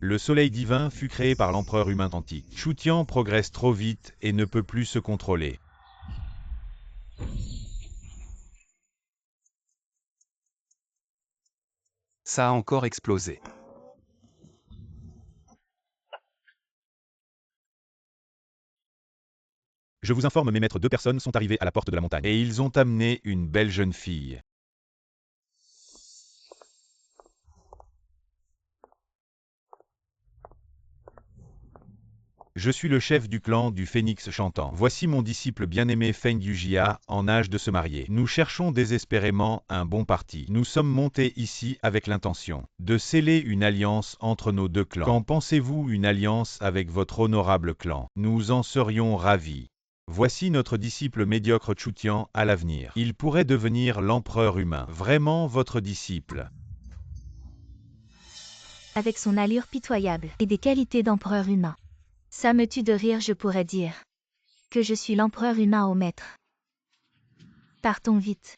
Le soleil divin fut créé par l'empereur humain antique. Chutian progresse trop vite et ne peut plus se contrôler. Ça a encore explosé. Je vous informe, mes maîtres, 2 personnes sont arrivées à la porte de la montagne. Et ils ont amené une belle jeune fille. Je suis le chef du clan du Phénix chantant. Voici mon disciple bien-aimé Feng Yujia, en âge de se marier. Nous cherchons désespérément un bon parti. Nous sommes montés ici avec l'intention de sceller une alliance entre nos 2 clans. Qu'en pensez-vous, une alliance avec votre honorable clan? Nous en serions ravis. Voici notre disciple médiocre Chutian à l'avenir. Il pourrait devenir l'empereur humain. Vraiment votre disciple. Avec son allure pitoyable et des qualités d'empereur humain. Ça me tue de rire, je pourrais dire que je suis l'empereur humain au maître. Partons vite.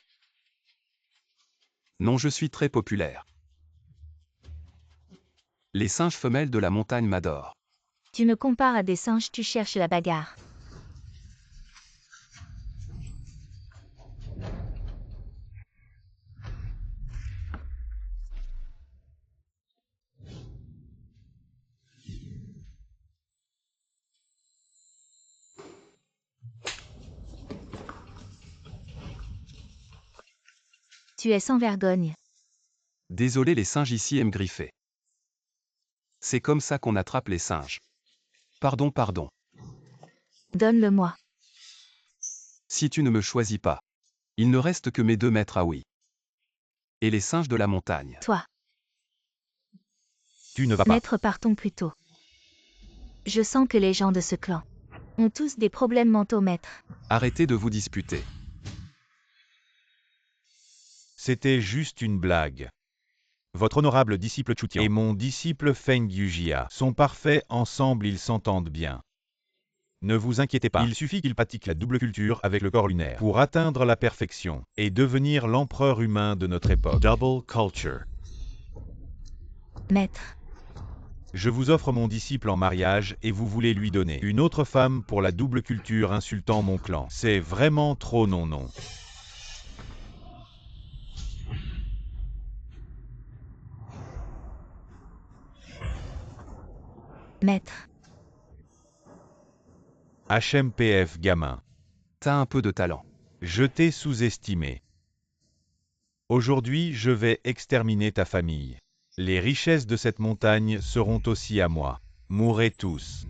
Non, je suis très populaire. Les singes femelles de la montagne m'adorent. Tu me compares à des singes, tu cherches la bagarre. Tu es sans vergogne. Désolé, les singes ici aiment griffer. C'est comme ça qu'on attrape les singes. Pardon, pardon. Donne-le-moi. Si tu ne me choisis pas, il ne reste que mes 2 maîtres à oui. Et les singes de la montagne. Toi. Tu ne vas pas. Maître, partons plus tôt. Je sens que les gens de ce clan ont tous des problèmes mentaux, maître. Arrêtez de vous disputer. C'était juste une blague. Votre honorable disciple Chutian et mon disciple Feng Yujia sont parfaits ensemble, ils s'entendent bien. Ne vous inquiétez pas, il suffit qu'ils pratiquent la double culture avec le corps lunaire pour atteindre la perfection et devenir l'empereur humain de notre époque. Double culture. Maître. Je vous offre mon disciple en mariage et vous voulez lui donner une autre femme pour la double culture, insultant mon clan. C'est vraiment trop non. Maître. HMPF gamin. T'as un peu de talent. Je t'ai sous-estimé. Aujourd'hui, je vais exterminer ta famille. Les richesses de cette montagne seront aussi à moi. Mourrez tous.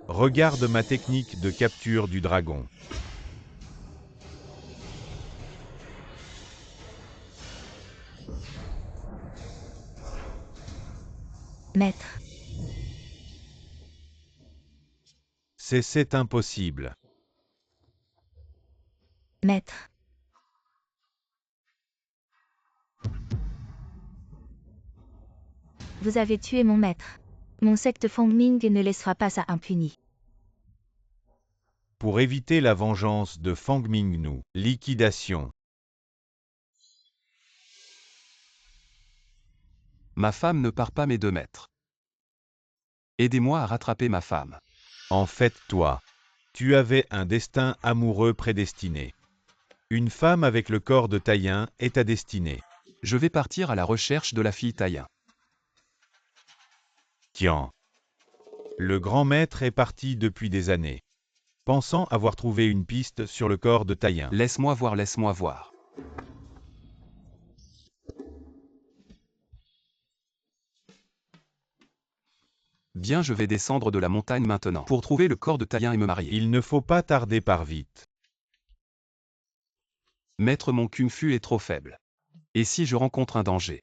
Regarde ma technique de capture du dragon. Maître. C'est impossible. Maître. Vous avez tué mon maître. Mon secte Fongming ne laissera pas ça impuni. Pour éviter la vengeance de Fang Mingnu, liquidation. Ma femme ne part pas, mes 2 maîtres. Aidez-moi à rattraper ma femme. En fait, toi, tu avais un destin amoureux prédestiné. Une femme avec le corps de Taïen est ta destinée. Je vais partir à la recherche de la fille Taïen. Tiens. Le grand maître est parti depuis des années, pensant avoir trouvé une piste sur le corps de Taïen. Laisse-moi voir, laisse-moi voir. Bien, je vais descendre de la montagne maintenant pour trouver le corps de Taïen et me marier. Il ne faut pas tarder, par vite. Maître, mon kung-fu est trop faible. Et si je rencontre un danger?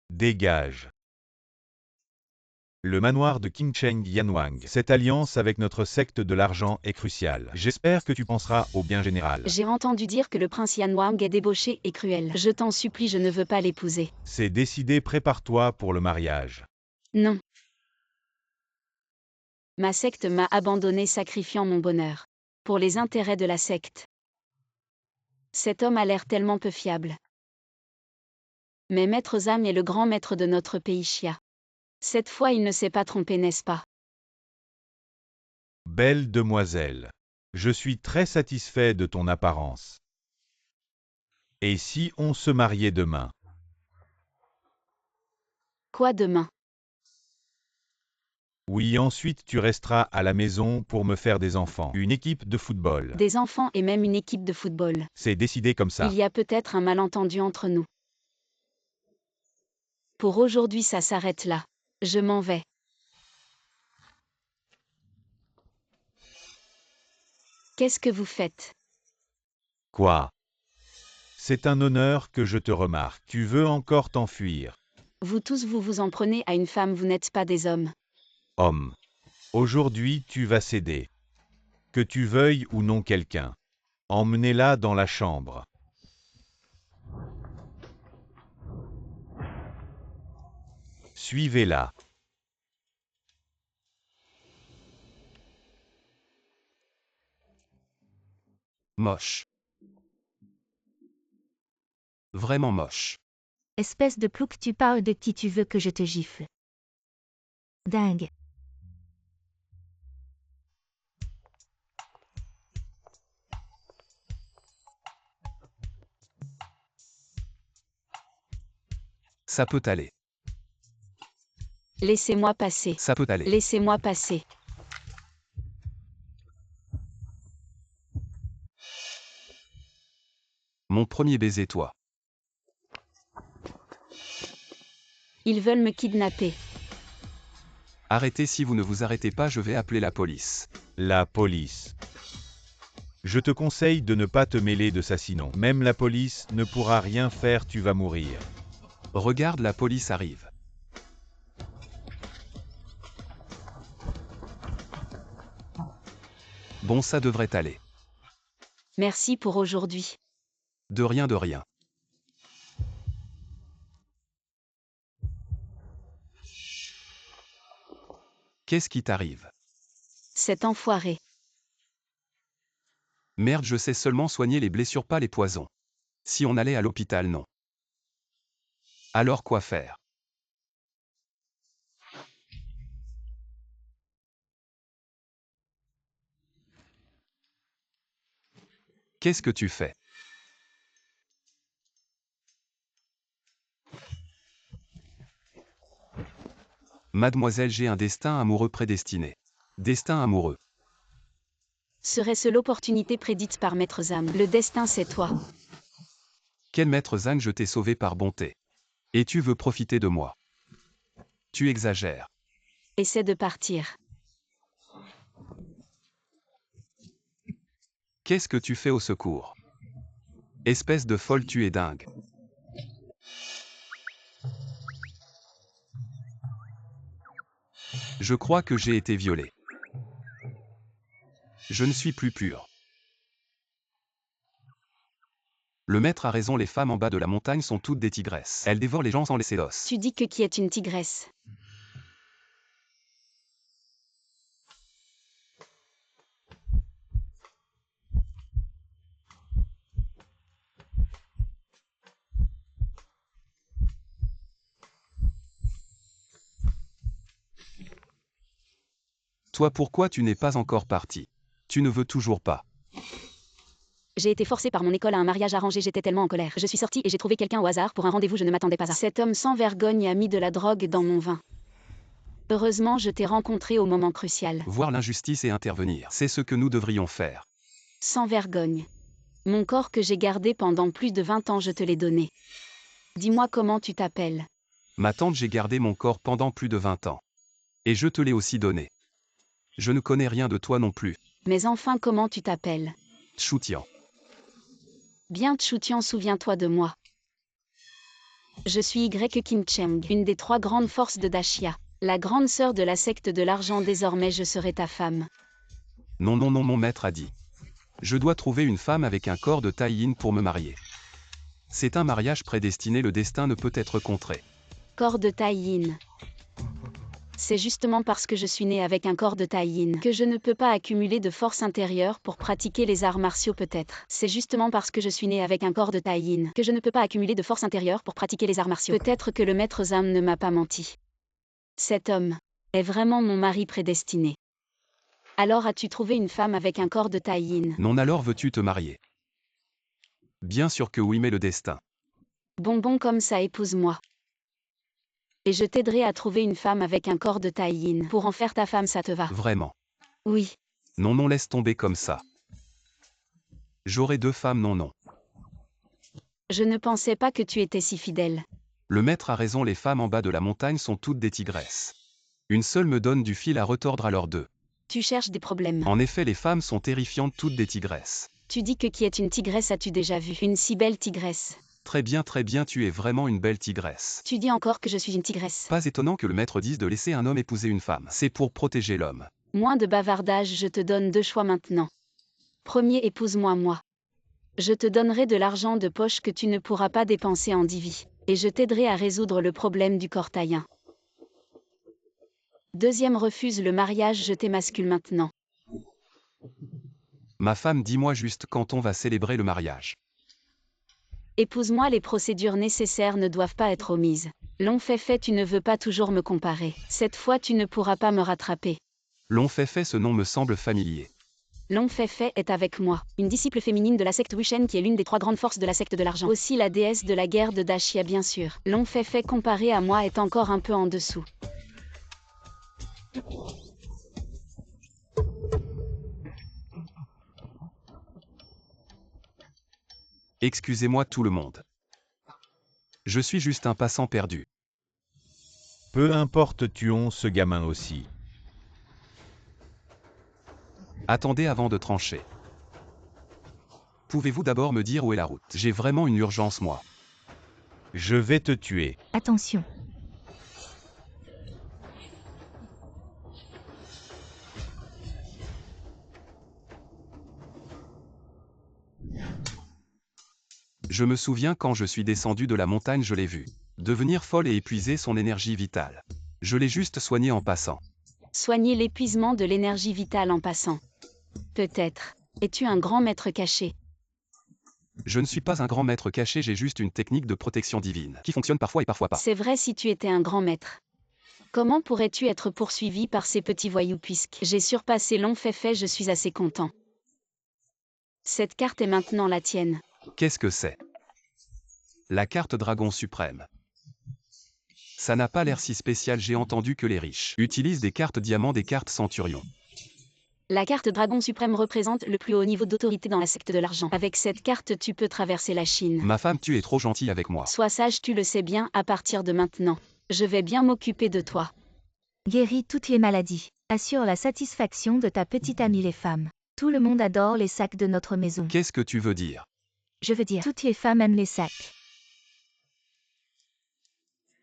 Dégage. Le manoir de Qingcheng Yanwang. Cette alliance avec notre secte de l'argent est cruciale. J'espère que tu penseras au bien général. J'ai entendu dire que le prince Yanwang est débauché et cruel. Je t'en supplie, je ne veux pas l'épouser. C'est décidé, prépare-toi pour le mariage. Non. Ma secte m'a abandonné, sacrifiant mon bonheur. Pour les intérêts de la secte. Cet homme a l'air tellement peu fiable. Mais Maître Zam est le grand maître de notre pays Chia. Cette fois il ne s'est pas trompé, n'est-ce pas? Belle demoiselle. Je suis très satisfait de ton apparence. Et si on se mariait demain? Quoi demain? Oui, ensuite tu resteras à la maison pour me faire des enfants. Une équipe de football. Des enfants et même une équipe de football. C'est décidé comme ça. Il y a peut-être un malentendu entre nous. Pour aujourd'hui ça s'arrête là. Je m'en vais. Qu'est-ce que vous faites? Quoi? C'est un honneur que je te remarque. Tu veux encore t'enfuir? Vous tous vous vous en prenez à une femme, vous n'êtes pas des hommes. Homme. Aujourd'hui tu vas céder. Que tu veuilles ou non quelqu'un. Emmenez-la dans la chambre. Suivez-la. Moche. Vraiment moche. Espèce de plouc, tu parles de qui tu veux que je te gifle. Dingue. Ça peut aller. Laissez-moi passer. Ça peut aller. Laissez-moi passer. Mon premier baiser, toi. Ils veulent me kidnapper. Arrêtez, si vous ne vous arrêtez pas, je vais appeler la police. La police. Je te conseille de ne pas te mêler de ça, sinon même la police ne pourra rien faire, tu vas mourir. Regarde, la police arrive. Bon, ça devrait aller. Merci pour aujourd'hui. De rien, de rien. Qu'est-ce qui t'arrive? Cet enfoiré. Merde, je sais seulement soigner les blessures, pas les poisons. Si on allait à l'hôpital, non. Alors quoi faire? Qu'est-ce que tu fais? Mademoiselle, j'ai un destin amoureux prédestiné. Destin amoureux. Serait-ce l'opportunité prédite par Maître Zam? Le destin, c'est toi. Quel Maître Zang, je t'ai sauvé par bonté. Et tu veux profiter de moi? Tu exagères. Essaie de partir. Qu'est-ce que tu fais au secours? Espèce de folle, tu es dingue. Je crois que j'ai été violée. Je ne suis plus pur. Le maître a raison, les femmes en bas de la montagne sont toutes des tigresses. Elles dévorent les gens sans laisser l'os. Tu dis que qui est une tigresse? Toi, pourquoi tu n'es pas encore parti? Tu ne veux toujours pas. J'ai été forcée par mon école à un mariage arrangé, j'étais tellement en colère. Je suis sortie et j'ai trouvé quelqu'un au hasard pour un rendez-vous, je ne m'attendais pas à. Cet homme sans vergogne a mis de la drogue dans mon vin. Heureusement, je t'ai rencontré au moment crucial. Voir l'injustice et intervenir, c'est ce que nous devrions faire. Sans vergogne. Mon corps que j'ai gardé pendant plus de 20 ans, je te l'ai donné. Dis-moi comment tu t'appelles. Ma tante, j'ai gardé mon corps pendant plus de 20 ans. Et je te l'ai aussi donné. Je ne connais rien de toi non plus. Mais enfin, comment tu t'appelles? Choutian. Bien Tchoutian, souviens-toi de moi. Je suis Y Kincheng, une des 3 grandes forces de Dachia. La grande sœur de la secte de l'argent, désormais je serai ta femme. Non, non, non, mon maître a dit. Je dois trouver une femme avec un corps de taï-in pour me marier. C'est un mariage prédestiné, le destin ne peut être contré. Corps de taï-in. C'est justement parce que je suis né avec un corps de taille yin que je ne peux pas accumuler de force intérieure pour pratiquer les arts martiaux peut-être. C'est justement parce que je suis né avec un corps de taille yin que je ne peux pas accumuler de force intérieure pour pratiquer les arts martiaux. Peut-être que le maître Zam ne m'a pas menti. Cet homme est vraiment mon mari prédestiné. Alors as-tu trouvé une femme avec un corps de taille yin? Non, alors veux-tu te marier? Bien sûr que oui, mais le destin. Bonbon comme ça, épouse-moi. Et je t'aiderai à trouver une femme avec un corps de taille yin. Pour en faire ta femme, ça te va? Vraiment. Oui. Non, non, laisse tomber comme ça. J'aurai 2 femmes, non, non. Je ne pensais pas que tu étais si fidèle. Le maître a raison, les femmes en bas de la montagne sont toutes des tigresses. Une seule me donne du fil à retordre à leurs 2. Tu cherches des problèmes. En effet, les femmes sont terrifiantes, toutes des tigresses. Tu dis que qui est une tigresse as-tu déjà vu? Une si belle tigresse. Très bien, tu es vraiment une belle tigresse. Tu dis encore que je suis une tigresse. Pas étonnant que le maître dise de laisser un homme épouser une femme. C'est pour protéger l'homme. Moins de bavardage, je te donne 2 choix maintenant. Premier, épouse-moi moi. Je te donnerai de l'argent de poche que tu ne pourras pas dépenser en divi. Et je t'aiderai à résoudre le problème du corps taïen. Deuxième, refuse le mariage, je t'émascule maintenant. Ma femme, dis-moi juste quand on va célébrer le mariage. Épouse-moi, les procédures nécessaires ne doivent pas être omises. Long fait, tu ne veux pas toujours me comparer. Cette fois, tu ne pourras pas me rattraper. Long fait, ce nom me semble familier. Long fait est avec moi, une disciple féminine de la secte Wushen qui est l'une des 3 grandes forces de la secte de l'argent. Aussi la déesse de la guerre de Dashia bien sûr. Long fait comparé à moi est encore un peu en dessous. Excusez-moi tout le monde. Je suis juste un passant perdu. Peu importe, tuons ce gamin aussi. Attendez avant de trancher. Pouvez-vous d'abord me dire où est la route? J'ai vraiment une urgence, moi. Je vais te tuer. Attention. Je me souviens quand je suis descendu de la montagne, je l'ai vue devenir folle et épuiser son énergie vitale. Je l'ai juste soignée en passant. Soigner l'épuisement de l'énergie vitale en passant. Peut-être. Es-tu un grand maître caché? Je ne suis pas un grand maître caché, j'ai juste une technique de protection divine, qui fonctionne parfois et parfois pas. C'est vrai si tu étais un grand maître. Comment pourrais-tu être poursuivi par ces petits voyous puisque j'ai surpassé Long fait, je suis assez content. Cette carte est maintenant la tienne. Qu'est-ce que c'est? La carte Dragon Suprême. Ça n'a pas l'air si spécial, j'ai entendu que les riches utilisent des cartes diamants, des cartes centurion. La carte Dragon Suprême représente le plus haut niveau d'autorité dans la secte de l'argent. Avec cette carte, tu peux traverser la Chine. Ma femme, tu es trop gentille avec moi. Sois sage, tu le sais bien, à partir de maintenant. Je vais bien m'occuper de toi. Guéris toutes les maladies. Assure la satisfaction de ta petite amie les femmes. Tout le monde adore les sacs de notre maison. Qu'est-ce que tu veux dire? Je veux dire, toutes les femmes aiment les sacs.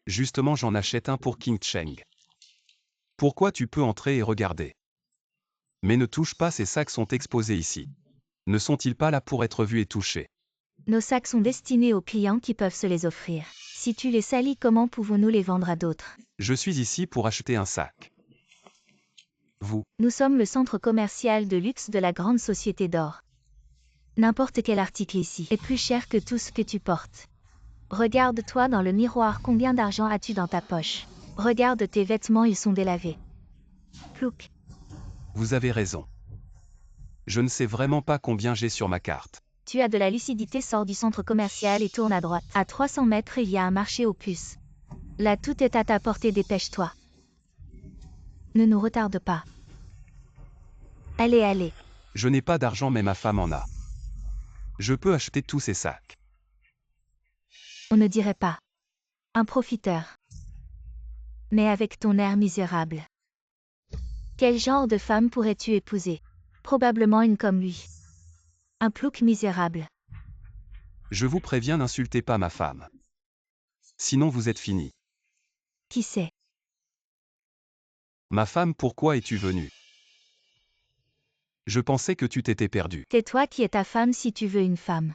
Justement, j'en achète un pour King Cheng. Pourquoi? Tu peux entrer et regarder. Mais ne touche pas, ces sacs sont exposés ici. Ne sont-ils pas là pour être vus et touchés? Nos sacs sont destinés aux clients qui peuvent se les offrir. Si tu les salis, comment pouvons-nous les vendre à d'autres? Je suis ici pour acheter un sac. Vous, Nous sommes le centre commercial de luxe de la grande société d'or. N'importe quel article ici est plus cher que tout ce que tu portes. Regarde-toi dans le miroir, combien d'argent as-tu dans ta poche? Regarde tes vêtements, ils sont délavés. Plouc. vous avez raison. Je ne sais vraiment pas combien j'ai sur ma carte. Tu as de la lucidité, sors du centre commercial et tourne à droite. À 300 mètres, il y a un marché aux puces. Là, tout est à ta portée, dépêche-toi. Ne nous retarde pas. Allez, allez. Je n'ai pas d'argent, mais ma femme en a. Je peux acheter tous ces sacs. On ne dirait pas. Un profiteur. Mais avec ton air misérable. Quel genre de femme pourrais-tu épouser? Probablement une comme lui. Un plouc misérable. Je vous préviens, n'insultez pas ma femme. Sinon vous êtes fini. Qui sait? Ma femme, pourquoi es-tu venue? Je pensais que tu t'étais perdue. C'est toi qui es ta femme si tu veux une femme.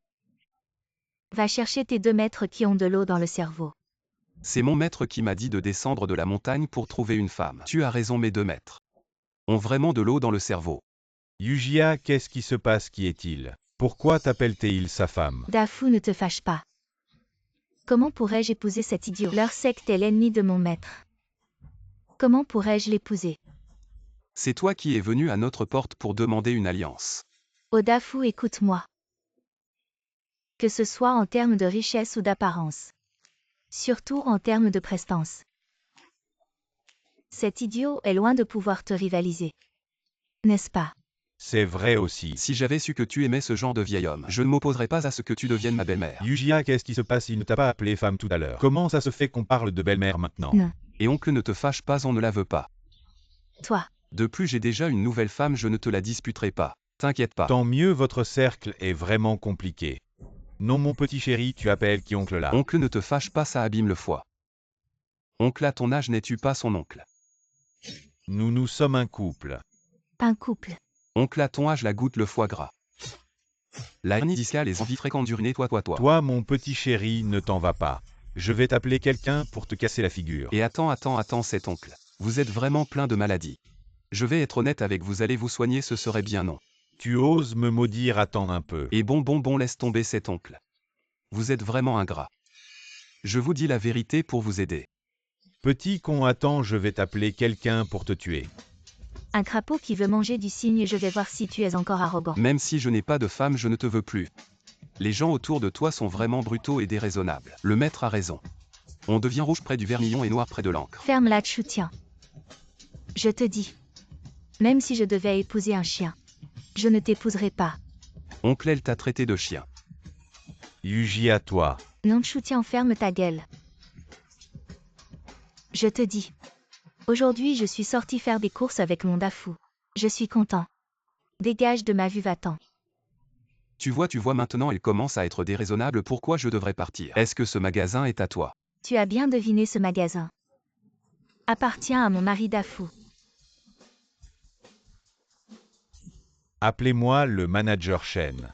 Va chercher tes 2 maîtres qui ont de l'eau dans le cerveau. C'est mon maître qui m'a dit de descendre de la montagne pour trouver une femme. Tu as raison, mes 2 maîtres ont vraiment de l'eau dans le cerveau. Yujia, qu'est-ce qui se passe? Qui est-il? Pourquoi t'appelle-t-il sa femme? Dafu, ne te fâche pas. Comment pourrais-je épouser cet idiot? Leur secte est l'ennemi de mon maître. Comment pourrais-je l'épouser? C'est toi qui es venu à notre porte pour demander une alliance. Oh Dafu, écoute-moi. Que ce soit en termes de richesse ou d'apparence. Surtout en termes de prestance. Cet idiot est loin de pouvoir te rivaliser. N'est-ce pas? C'est vrai aussi. Si j'avais su que tu aimais ce genre de vieil homme, je ne m'opposerais pas à ce que tu deviennes ma belle-mère. Yujia, qu'est-ce qui se passe? Il ne t'a pas appelé femme tout à l'heure. Comment ça se fait qu'on parle de belle-mère maintenant? Non. Et oncle, ne te fâche pas, on ne la veut pas. Toi. De plus, j'ai déjà une nouvelle femme, je ne te la disputerai pas. T'inquiète pas. Tant mieux, votre cercle est vraiment compliqué. Non, mon petit chéri, tu appelles qui oncle là? Oncle, ne te fâche pas, ça abîme le foie. Oncle, à ton âge, n'es-tu pas son oncle? Nous sommes un couple. Un couple. Oncle, à ton âge, la goutte, le foie gras. La hernie discale, les envies fréquentes d'uriner, toi. Toi, mon petit chéri, ne t'en va pas. Je vais t'appeler quelqu'un pour te casser la figure. Et attends, cet oncle. Vous êtes vraiment plein de maladies. Je vais être honnête avec vous, allez vous soigner, ce serait bien non. Tu oses me maudire? Attends un peu. Et bon, laisse tomber cet oncle. Vous êtes vraiment ingrat. Je vous dis la vérité pour vous aider. Petit con, attends, je vais t'appeler quelqu'un pour te tuer. Un crapaud qui veut manger du cygne, je vais voir si tu es encore arrogant. Même si je n'ai pas de femme, je ne te veux plus. Les gens autour de toi sont vraiment brutaux et déraisonnables. Le maître a raison. On devient rouge près du vermillon et noir près de l'encre. Ferme la tiens. Je te dis. Même si je devais épouser un chien, je ne t'épouserai pas. Oncle, elle t'a traité de chien. Yuji, à toi. Non, tiens, ferme ta gueule. Je te dis. Aujourd'hui, je suis sorti faire des courses avec mon Dafu. Je suis content. Dégage de ma vue, va-t'en. Tu vois, maintenant, elle commence à être déraisonnable. Pourquoi je devrais partir? Est-ce que ce magasin est à toi? Tu as bien deviné, ce magasin appartient à mon mari Dafu. Appelez-moi le manager Shen.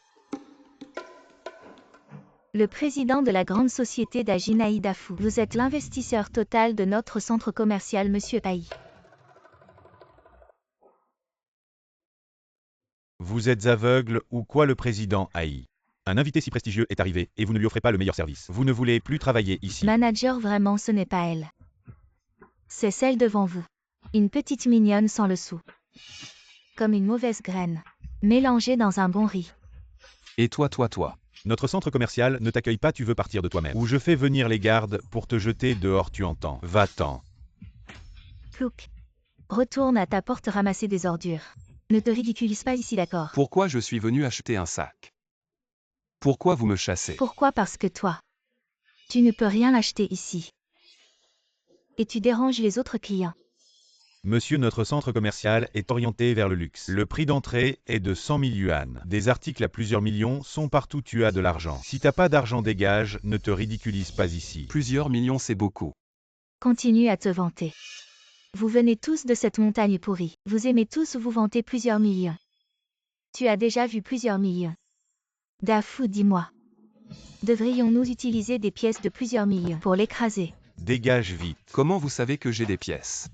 Le président de la grande société d'Ajinaï Dafu. Vous êtes l'investisseur total de notre centre commercial, monsieur Aï. Vous êtes aveugle ou quoi, le président Aï? Un invité si prestigieux est arrivé et vous ne lui offrez pas le meilleur service. Vous ne voulez plus travailler ici. Manager, vraiment, ce n'est pas elle. C'est celle devant vous. Une petite mignonne sans le sou. Comme une mauvaise graine. Mélangée dans un bon riz. Et toi. Notre centre commercial ne t'accueille pas, tu veux partir de toi-même. Ou je fais venir les gardes pour te jeter dehors, tu entends? Va-t'en. Plouc. Retourne à ta porte ramasser des ordures. Ne te ridiculise pas ici, d'accord? Pourquoi je suis venu acheter un sac? Pourquoi vous me chassez? Pourquoi? Parce que toi, tu ne peux rien acheter ici. Et tu déranges les autres clients. Monsieur, notre centre commercial est orienté vers le luxe. Le prix d'entrée est de 100 000 yuan. Des articles à plusieurs millions sont partout, tu as de l'argent. Si t'as pas d'argent, dégage, ne te ridiculise pas ici. Plusieurs millions, c'est beaucoup. Continue à te vanter. Vous venez tous de cette montagne pourrie. Vous aimez tous vous vanter plusieurs millions. Tu as déjà vu plusieurs millions. Dafu, dis-moi. Devrions-nous utiliser des pièces de plusieurs millions pour l'écraser? Dégage vite. Comment vous savez que j'ai des pièces?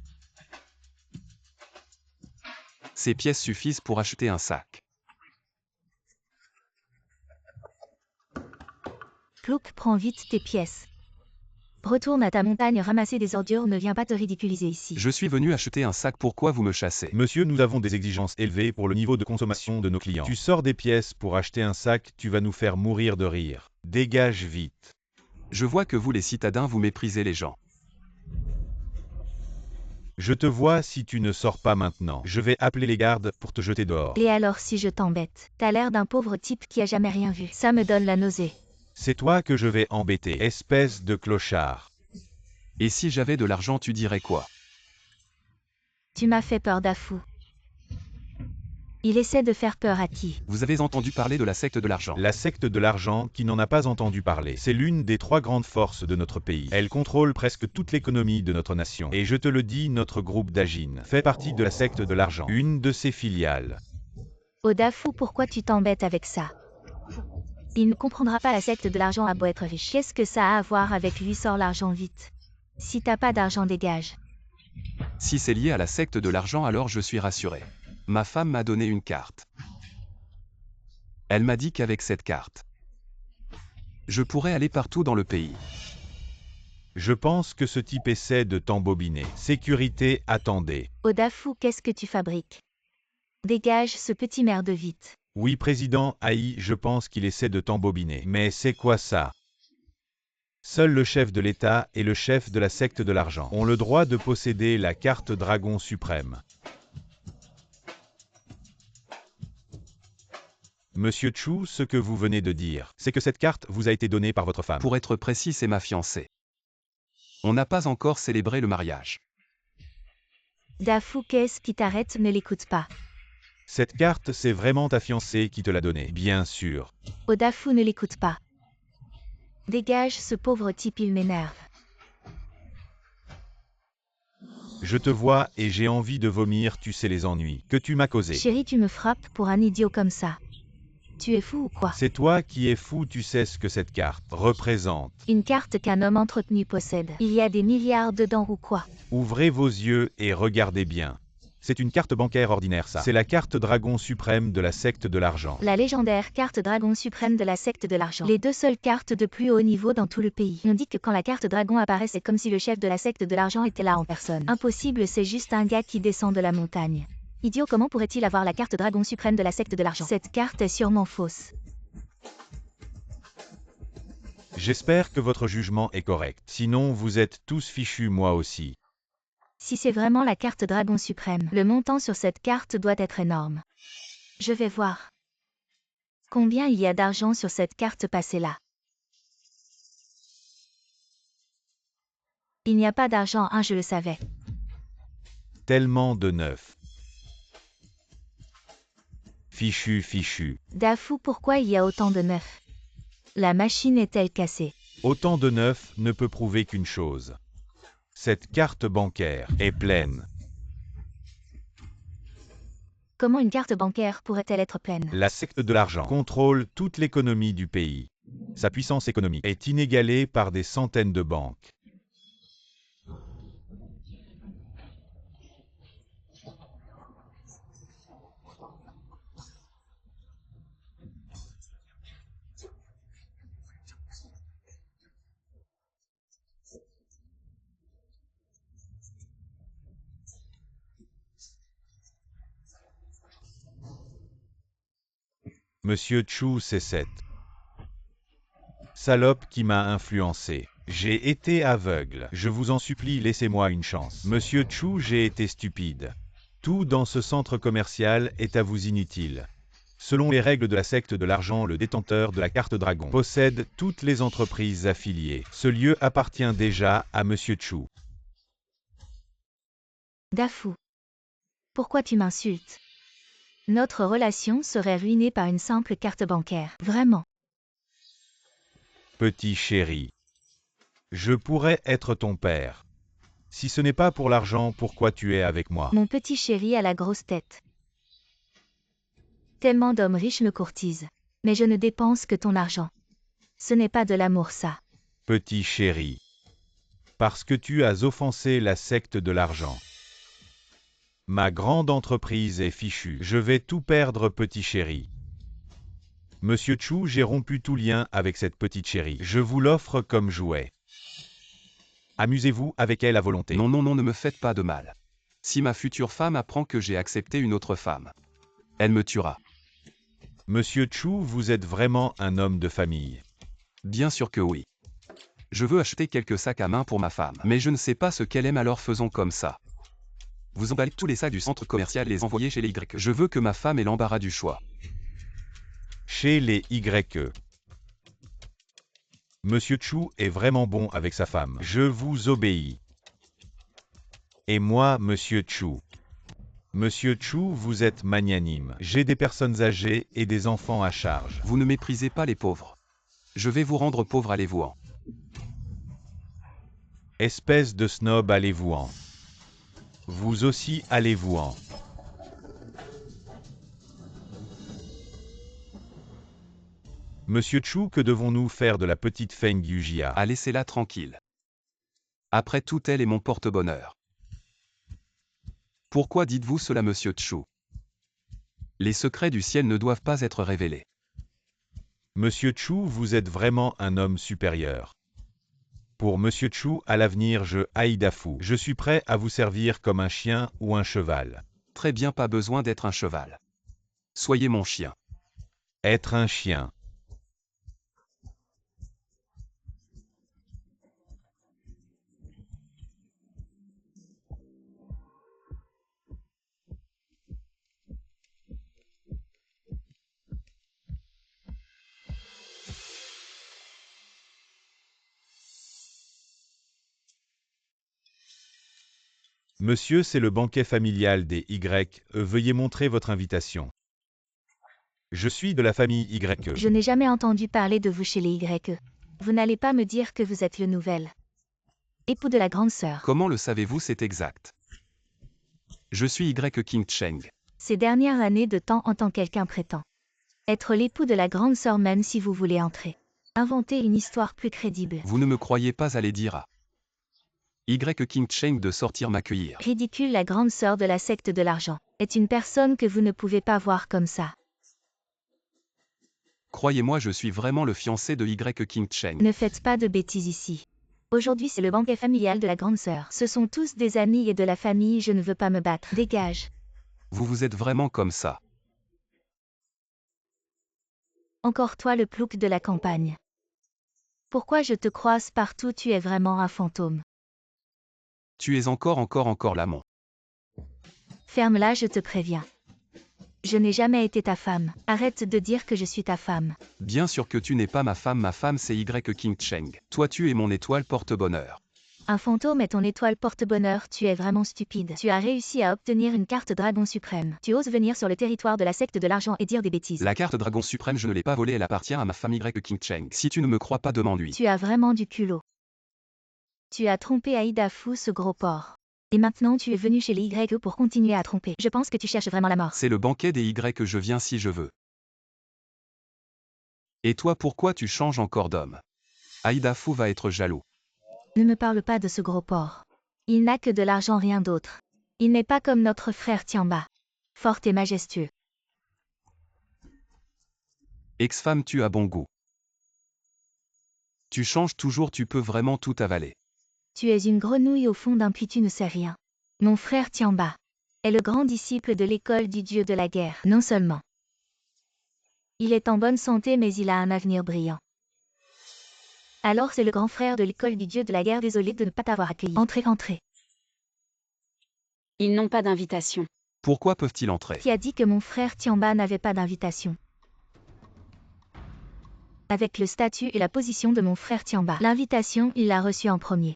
Ces pièces suffisent pour acheter un sac. Plouc, prends vite tes pièces. Retourne à ta montagne ramasser des ordures, ne viens pas te ridiculiser ici. Je suis venu acheter un sac, pourquoi vous me chassez? Monsieur, nous avons des exigences élevées pour le niveau de consommation de nos clients. Tu sors des pièces pour acheter un sac, tu vas nous faire mourir de rire. Dégage vite. Je vois que vous les citadins, vous méprisez les gens. Je te vois si tu ne sors pas maintenant. Je vais appeler les gardes pour te jeter dehors. Et alors si je t'embête? T'as l'air d'un pauvre type qui a jamais rien vu. Ça me donne la nausée. C'est toi que je vais embêter, espèce de clochard. Et si j'avais de l'argent, tu dirais quoi? Tu m'as fait peur, Dafu. Il essaie de faire peur à qui? Vous avez entendu parler de la secte de l'argent? La secte de l'argent, qui n'en a pas entendu parler. C'est l'une des 3 grandes forces de notre pays. Elle contrôle presque toute l'économie de notre nation. Et je te le dis, notre groupe d'Ajin fait partie de la secte de l'argent, une de ses filiales. Oh Dafu, pourquoi tu t'embêtes avec ça? Il ne comprendra pas, la secte de l'argent a beau être riche. Qu'est-ce que ça a à voir avec lui? Sors l'argent vite. Si t'as pas d'argent, dégage. Si c'est lié à la secte de l'argent, alors je suis rassuré. Ma femme m'a donné une carte. Elle m'a dit qu'avec cette carte, je pourrais aller partout dans le pays. Je pense que ce type essaie de t'embobiner. Sécurité, attendez. Odafou, qu'est-ce que tu fabriques? Dégage ce petit merde vite. Oui, président Haï, je pense qu'il essaie de t'embobiner. Mais c'est quoi ça? Seul le chef de l'État et le chef de la secte de l'argent ont le droit de posséder la carte Dragon suprême. Monsieur Chu, ce que vous venez de dire, c'est que cette carte vous a été donnée par votre femme. Pour être précis, c'est ma fiancée. On n'a pas encore célébré le mariage. Dafou, qu'est-ce qui t'arrête? Ne l'écoute pas. Cette carte, c'est vraiment ta fiancée qui te l'a donnée, bien sûr. Odafou, ne l'écoute pas. Dégage ce pauvre type, il m'énerve. Je te vois et j'ai envie de vomir, tu sais les ennuis que tu m'as causés. Chérie, tu me frappes pour un idiot comme ça. Tu es fou ou quoi? C'est toi qui es fou, tu sais ce que cette carte représente. Une carte qu'un homme entretenu possède. Il y a des milliards dedans ou quoi? Ouvrez vos yeux et regardez bien. C'est une carte bancaire ordinaire ça. C'est la carte Dragon suprême de la secte de l'argent. La légendaire carte Dragon suprême de la secte de l'argent. Les deux seules cartes de plus haut niveau dans tout le pays. On dit que quand la carte Dragon apparaît, c'est comme si le chef de la secte de l'argent était là en personne. Impossible, c'est juste un gars qui descend de la montagne. Idiot, comment pourrait-il avoir la carte Dragon suprême de la secte de l'argent? Cette carte est sûrement fausse. J'espère que votre jugement est correct. Sinon, vous êtes tous fichus, moi aussi. Si c'est vraiment la carte Dragon suprême, le montant sur cette carte doit être énorme. Je vais voir. Combien il y a d'argent sur cette carte passée là? Il n'y a pas d'argent, hein, je le savais. Tellement de neuf. Fichu. Dafou, pourquoi il y a autant de neufs? La machine est-elle cassée? Autant de neuf ne peut prouver qu'une chose. Cette carte bancaire est pleine. Comment une carte bancaire pourrait-elle être pleine? La secte de l'argent contrôle toute l'économie du pays. Sa puissance économique est inégalée par des centaines de banques. Monsieur Chu, c'est cette salope qui m'a influencé. J'ai été aveugle. Je vous en supplie, laissez-moi une chance. Monsieur Chu, j'ai été stupide. Tout dans ce centre commercial est à vous inutile. Selon les règles de la secte de l'argent, le détenteur de la carte Dragon possède toutes les entreprises affiliées. Ce lieu appartient déjà à Monsieur Chu. Dafou. Pourquoi tu m'insultes? Notre relation serait ruinée par une simple carte bancaire. Vraiment. Petit chéri. Je pourrais être ton père. Si ce n'est pas pour l'argent, pourquoi tu es avec moi? Mon petit chéri a la grosse tête. Tellement d'hommes riches me courtisent. Mais je ne dépense que ton argent. Ce n'est pas de l'amour ça. Petit chéri. Parce que tu as offensé la secte de l'argent. Ma grande entreprise est fichue. Je vais tout perdre, petit chéri. Monsieur Chu, j'ai rompu tout lien avec cette petite chérie. Je vous l'offre comme jouet. Amusez-vous avec elle à volonté. Non, ne me faites pas de mal. Si ma future femme apprend que j'ai accepté une autre femme, elle me tuera. Monsieur Chu, vous êtes vraiment un homme de famille. Bien sûr que oui. Je veux acheter quelques sacs à main pour ma femme, mais je ne sais pas ce qu'elle aime, alors faisons comme ça. Vous emballez tous les sacs du centre commercial et les envoyez chez les Y. Je veux que ma femme ait l'embarras du choix. Chez les YE. Monsieur Chu est vraiment bon avec sa femme. Je vous obéis. Et moi, Monsieur Chu. Monsieur Chu, vous êtes magnanime. J'ai des personnes âgées et des enfants à charge. Vous ne méprisez pas les pauvres. Je vais vous rendre pauvre, allez-vous-en. Espèce de snob, allez-vous-en. Vous aussi, allez-vous-en. Monsieur Chu, que devons-nous faire de la petite Feng Yujia? Ah, laissez-la tranquille. Après tout, elle est mon porte-bonheur. Pourquoi dites-vous cela, monsieur Chu? Les secrets du ciel ne doivent pas être révélés. Monsieur Chu, vous êtes vraiment un homme supérieur. Pour Monsieur Chu, à l'avenir, je Haïdafu. Je suis prêt à vous servir comme un chien ou un cheval. Très bien, pas besoin d'être un cheval. Soyez mon chien. Être un chien. Monsieur, c'est le banquet familial des Y. Veuillez montrer votre invitation. Je suis de la famille Y. Je n'ai jamais entendu parler de vous chez les Y. Vous n'allez pas me dire que vous êtes le nouvel époux de la grande sœur. Comment le savez-vous? C'est exact. Je suis Y King Cheng. Ces dernières années de temps en temps quelqu'un prétend être l'époux de la grande sœur même si vous voulez entrer. Inventez une histoire plus crédible. Vous ne me croyez pas, aller dire à Y King Cheng de sortir m'accueillir. Ridicule, la grande sœur de la secte de l'argent est une personne que vous ne pouvez pas voir comme ça. Croyez-moi, je suis vraiment le fiancé de Y King Cheng. Ne faites pas de bêtises ici. Aujourd'hui c'est le banquet familial de la grande sœur. Ce sont tous des amis et de la famille, je ne veux pas me battre. Dégage. Vous êtes vraiment comme ça. Encore toi le plouc de la campagne. Pourquoi je te croise partout? Tu es vraiment un fantôme. Tu es encore l'amant. Ferme-la, je te préviens. Je n'ai jamais été ta femme. Arrête de dire que je suis ta femme. Bien sûr que tu n'es pas ma femme c'est Y King Cheng. Toi tu es mon étoile porte-bonheur. Un fantôme est ton étoile porte-bonheur, tu es vraiment stupide. Tu as réussi à obtenir une carte dragon suprême. Tu oses venir sur le territoire de la secte de l'argent et dire des bêtises. La carte dragon suprême, je ne l'ai pas volée, elle appartient à ma femme Y King Cheng. Si tu ne me crois pas, demande-lui. Tu as vraiment du culot. Tu as trompé Haïdafu, ce gros porc. Et maintenant tu es venu chez les Y pour continuer à tromper. Je pense que tu cherches vraiment la mort. C'est le banquet des Y que je viens si je veux. Et toi, pourquoi tu changes encore d'homme? Haïdafu va être jaloux. Ne me parle pas de ce gros porc. Il n'a que de l'argent, rien d'autre. Il n'est pas comme notre frère Tiamba. Fort et majestueux. Ex-femme, tu as bon goût. Tu changes toujours, tu peux vraiment tout avaler. Tu es une grenouille au fond d'un puits, tu ne sais rien. Mon frère Tiamba est le grand disciple de l'école du dieu de la guerre. Non seulement il est en bonne santé, mais il a un avenir brillant. Alors c'est le grand frère de l'école du dieu de la guerre, désolé de ne pas t'avoir accueilli. Entrez, entrez. Ils n'ont pas d'invitation. Pourquoi peuvent-ils entrer? Qui a dit que mon frère Tiamba n'avait pas d'invitation? Avec le statut et la position de mon frère Tiamba, l'invitation, il l'a reçue en premier.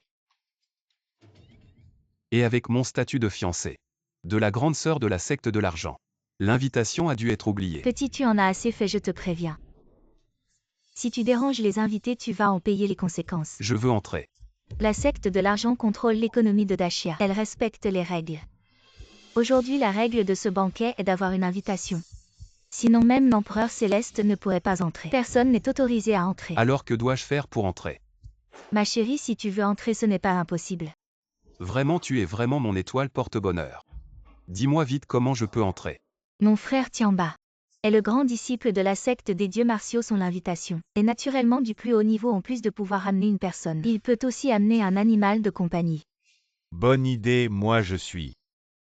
Et avec mon statut de fiancé, de la grande sœur de la secte de l'argent, l'invitation a dû être oubliée. Petit, tu en as assez fait, je te préviens. Si tu déranges les invités, tu vas en payer les conséquences. Je veux entrer. La secte de l'argent contrôle l'économie de Dashia. Elle respecte les règles. Aujourd'hui, la règle de ce banquet est d'avoir une invitation. Sinon même l'empereur céleste ne pourrait pas entrer. Personne n'est autorisé à entrer. Alors que dois-je faire pour entrer? Ma chérie, si tu veux entrer, ce n'est pas impossible. Vraiment, tu es vraiment mon étoile porte-bonheur. Dis-moi vite comment je peux entrer. Mon frère Tiamba est le grand disciple de la secte des dieux martiaux, son l'invitation. Et naturellement du plus haut niveau, en plus de pouvoir amener une personne, il peut aussi amener un animal de compagnie. Bonne idée, moi je suis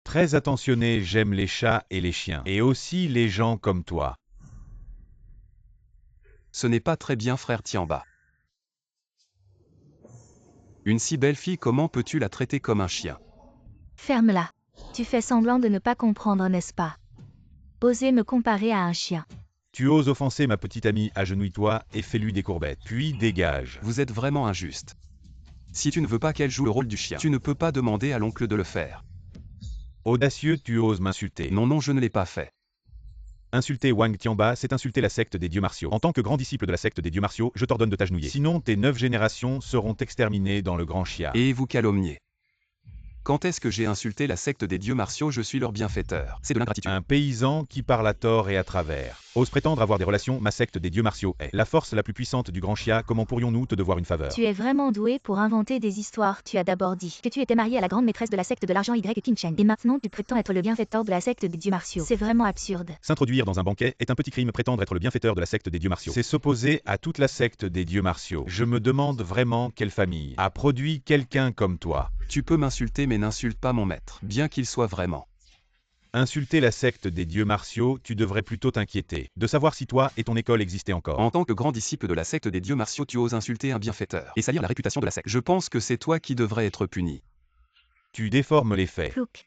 très attentionné, j'aime les chats et les chiens, et aussi les gens comme toi. Ce n'est pas très bien, frère Tiamba. Une si belle fille, comment peux-tu la traiter comme un chien? Ferme-la. Tu fais semblant de ne pas comprendre, n'est-ce pas? Oser me comparer à un chien. Tu oses offenser ma petite amie, agenouille-toi et fais-lui des courbettes, puis dégage. Vous êtes vraiment injuste. Si tu ne veux pas qu'elle joue le rôle du chien, tu ne peux pas demander à l'oncle de le faire. Audacieux, tu oses m'insulter. Non, je ne l'ai pas fait. Insulter Wang Tiamba, c'est insulter la secte des dieux martiaux. En tant que grand disciple de la secte des dieux martiaux, je t'ordonne de t'agenouiller. Sinon, tes 9 générations seront exterminées dans le grand Chia. Et vous calomniez. Quand est-ce que j'ai insulté la secte des dieux martiaux? Je suis leur bienfaiteur. C'est de l'ingratitude. Un paysan qui parle à tort et à travers. Ose prétendre avoir des relations, ma secte des dieux martiaux est la force la plus puissante du grand Xia, comment pourrions-nous te devoir une faveur? Tu es vraiment doué pour inventer des histoires. Tu as d'abord dit que tu étais marié à la grande maîtresse de la secte de l'argent Y King Cheng. Et maintenant tu prétends être le bienfaiteur de la secte des dieux martiaux. C'est vraiment absurde. S'introduire dans un banquet est un petit crime, prétendre être le bienfaiteur de la secte des dieux martiaux. C'est s'opposer à toute la secte des dieux martiaux. Je me demande vraiment quelle famille a produit quelqu'un comme toi. Tu peux m'insulter mais n'insulte pas mon maître, bien qu'il soit vraiment. Insulter la secte des dieux martiaux, tu devrais plutôt t'inquiéter de savoir si toi et ton école existaient encore. En tant que grand disciple de la secte des dieux martiaux, tu oses insulter un bienfaiteur et salir la réputation de la secte. Je pense que c'est toi qui devrais être puni. Tu déformes les faits. Plouk.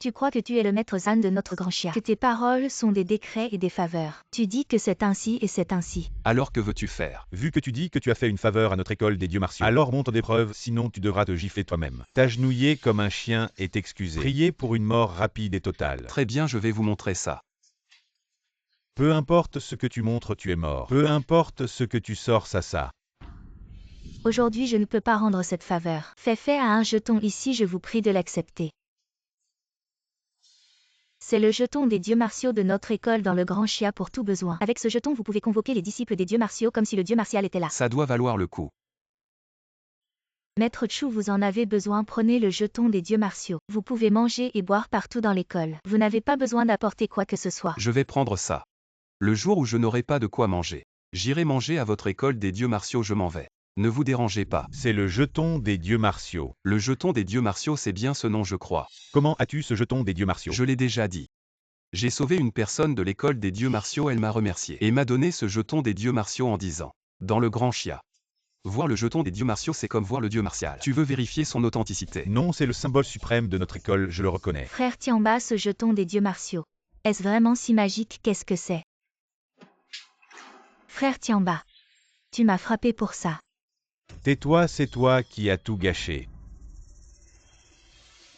Tu crois que tu es le maître Zan de notre grand Xia, que tes paroles sont des décrets et des faveurs. Tu dis que c'est ainsi et c'est ainsi. Alors que veux-tu faire? Vu que tu dis que tu as fait une faveur à notre école des dieux martiaux, alors montre des preuves, sinon tu devras te gifler toi-même. T'agenouiller comme un chien et t'excuser. Prier pour une mort rapide et totale. Très bien, je vais vous montrer ça. Peu importe ce que tu montres, tu es mort. Peu importe ce que tu sors, ça. Aujourd'hui je ne peux pas rendre cette faveur. Fais à un jeton ici, je vous prie de l'accepter. C'est le jeton des dieux martiaux de notre école dans le grand Xia pour tout besoin. Avec ce jeton vous pouvez convoquer les disciples des dieux martiaux comme si le dieu martial était là. Ça doit valoir le coup. Maître Chu, vous en avez besoin, prenez le jeton des dieux martiaux. Vous pouvez manger et boire partout dans l'école. Vous n'avez pas besoin d'apporter quoi que ce soit. Je vais prendre ça. Le jour où je n'aurai pas de quoi manger, j'irai manger à votre école des dieux martiaux, je m'en vais. Ne vous dérangez pas. C'est le jeton des dieux martiaux. Le jeton des dieux martiaux, c'est bien ce nom, je crois. Comment as-tu ce jeton des dieux martiaux? Je l'ai déjà dit. J'ai sauvé une personne de l'école des dieux martiaux, elle m'a remercié et m'a donné ce jeton des dieux martiaux en disant, dans le grand Xia. Voir le jeton des dieux martiaux, c'est comme voir le dieu martial. Tu veux vérifier son authenticité? Non, c'est le symbole suprême de notre école, je le reconnais. Frère Tiamba, ce jeton des dieux martiaux. Est-ce vraiment si magique? Qu'est-ce que c'est? Frère Tiamba. Tu m'as frappé pour ça. Tais-toi, c'est toi qui as tout gâché.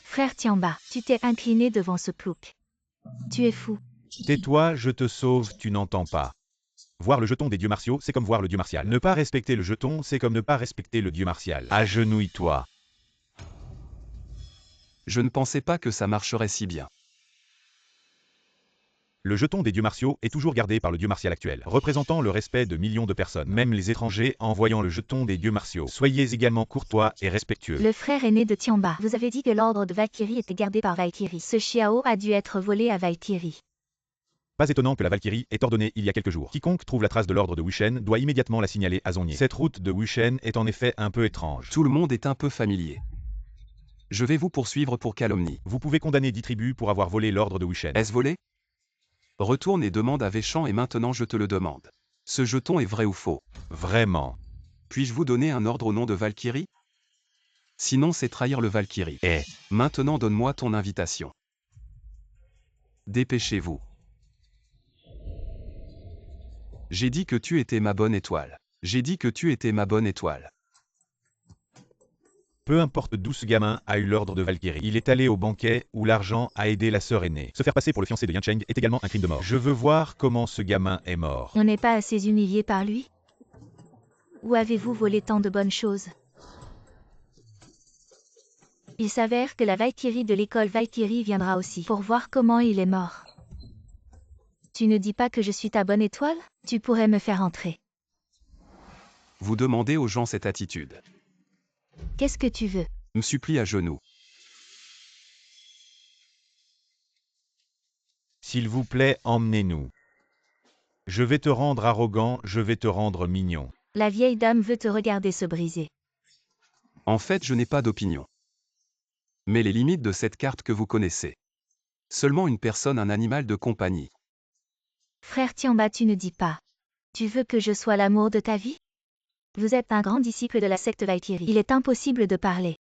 Frère Tiamba, tu t'es incliné devant ce plouc. Tu es fou. Tais-toi, je te sauve, tu n'entends pas. Voir le jeton des dieux martiaux, c'est comme voir le dieu martial. Ne pas respecter le jeton, c'est comme ne pas respecter le dieu martial. Agenouille-toi. Je ne pensais pas que ça marcherait si bien. Le jeton des dieux martiaux est toujours gardé par le dieu martial actuel, représentant le respect de millions de personnes, même les étrangers en voyant le jeton des dieux martiaux. Soyez également courtois et respectueux. Le frère aîné de Tiamba, vous avez dit que l'ordre de Valkyrie était gardé par Valkyrie. Ce Xiao a dû être volé à Valkyrie. Pas étonnant que la Valkyrie ait ordonné il y a quelques jours. Quiconque trouve la trace de l'ordre de Wushen doit immédiatement la signaler à Zhongye. Cette route de Wushen est en effet un peu étrange. Tout le monde est un peu familier. Je vais vous poursuivre pour calomnie. Vous pouvez condamner 10 tribus pour avoir volé l'ordre de Wushen. Est-ce volé? Retourne et demande à Véchan et maintenant je te le demande. Ce jeton est vrai ou faux? Vraiment. Puis-je vous donner un ordre au nom de Valkyrie? Sinon c'est trahir le Valkyrie. Maintenant donne-moi ton invitation. Dépêchez-vous. J'ai dit que tu étais ma bonne étoile. J'ai dit que tu étais ma bonne étoile. Peu importe d'où ce gamin a eu l'ordre de Valkyrie. Il est allé au banquet où l'argent a aidé la sœur aînée. Se faire passer pour le fiancé de Yan Cheng est également un crime de mort. Je veux voir comment ce gamin est mort. On n'est pas assez humilié par lui? Où avez-vous volé tant de bonnes choses? Il s'avère que la Valkyrie de l'école Valkyrie viendra aussi pour voir comment il est mort. Tu ne dis pas que je suis ta bonne étoile? Tu pourrais me faire entrer. Vous demandez aux gens cette attitude. Qu'est-ce que tu veux? Me supplie à genoux. S'il vous plaît, emmenez-nous. Je vais te rendre arrogant, je vais te rendre mignon. La vieille dame veut te regarder se briser. En fait, je n'ai pas d'opinion. Mais les limites de cette carte que vous connaissez. Seulement une personne, un animal de compagnie. Frère Tiamba, tu ne dis pas. Tu veux que je sois l'amour de ta vie? Vous êtes un grand disciple de la secte Valkyrie. Il est impossible de parler.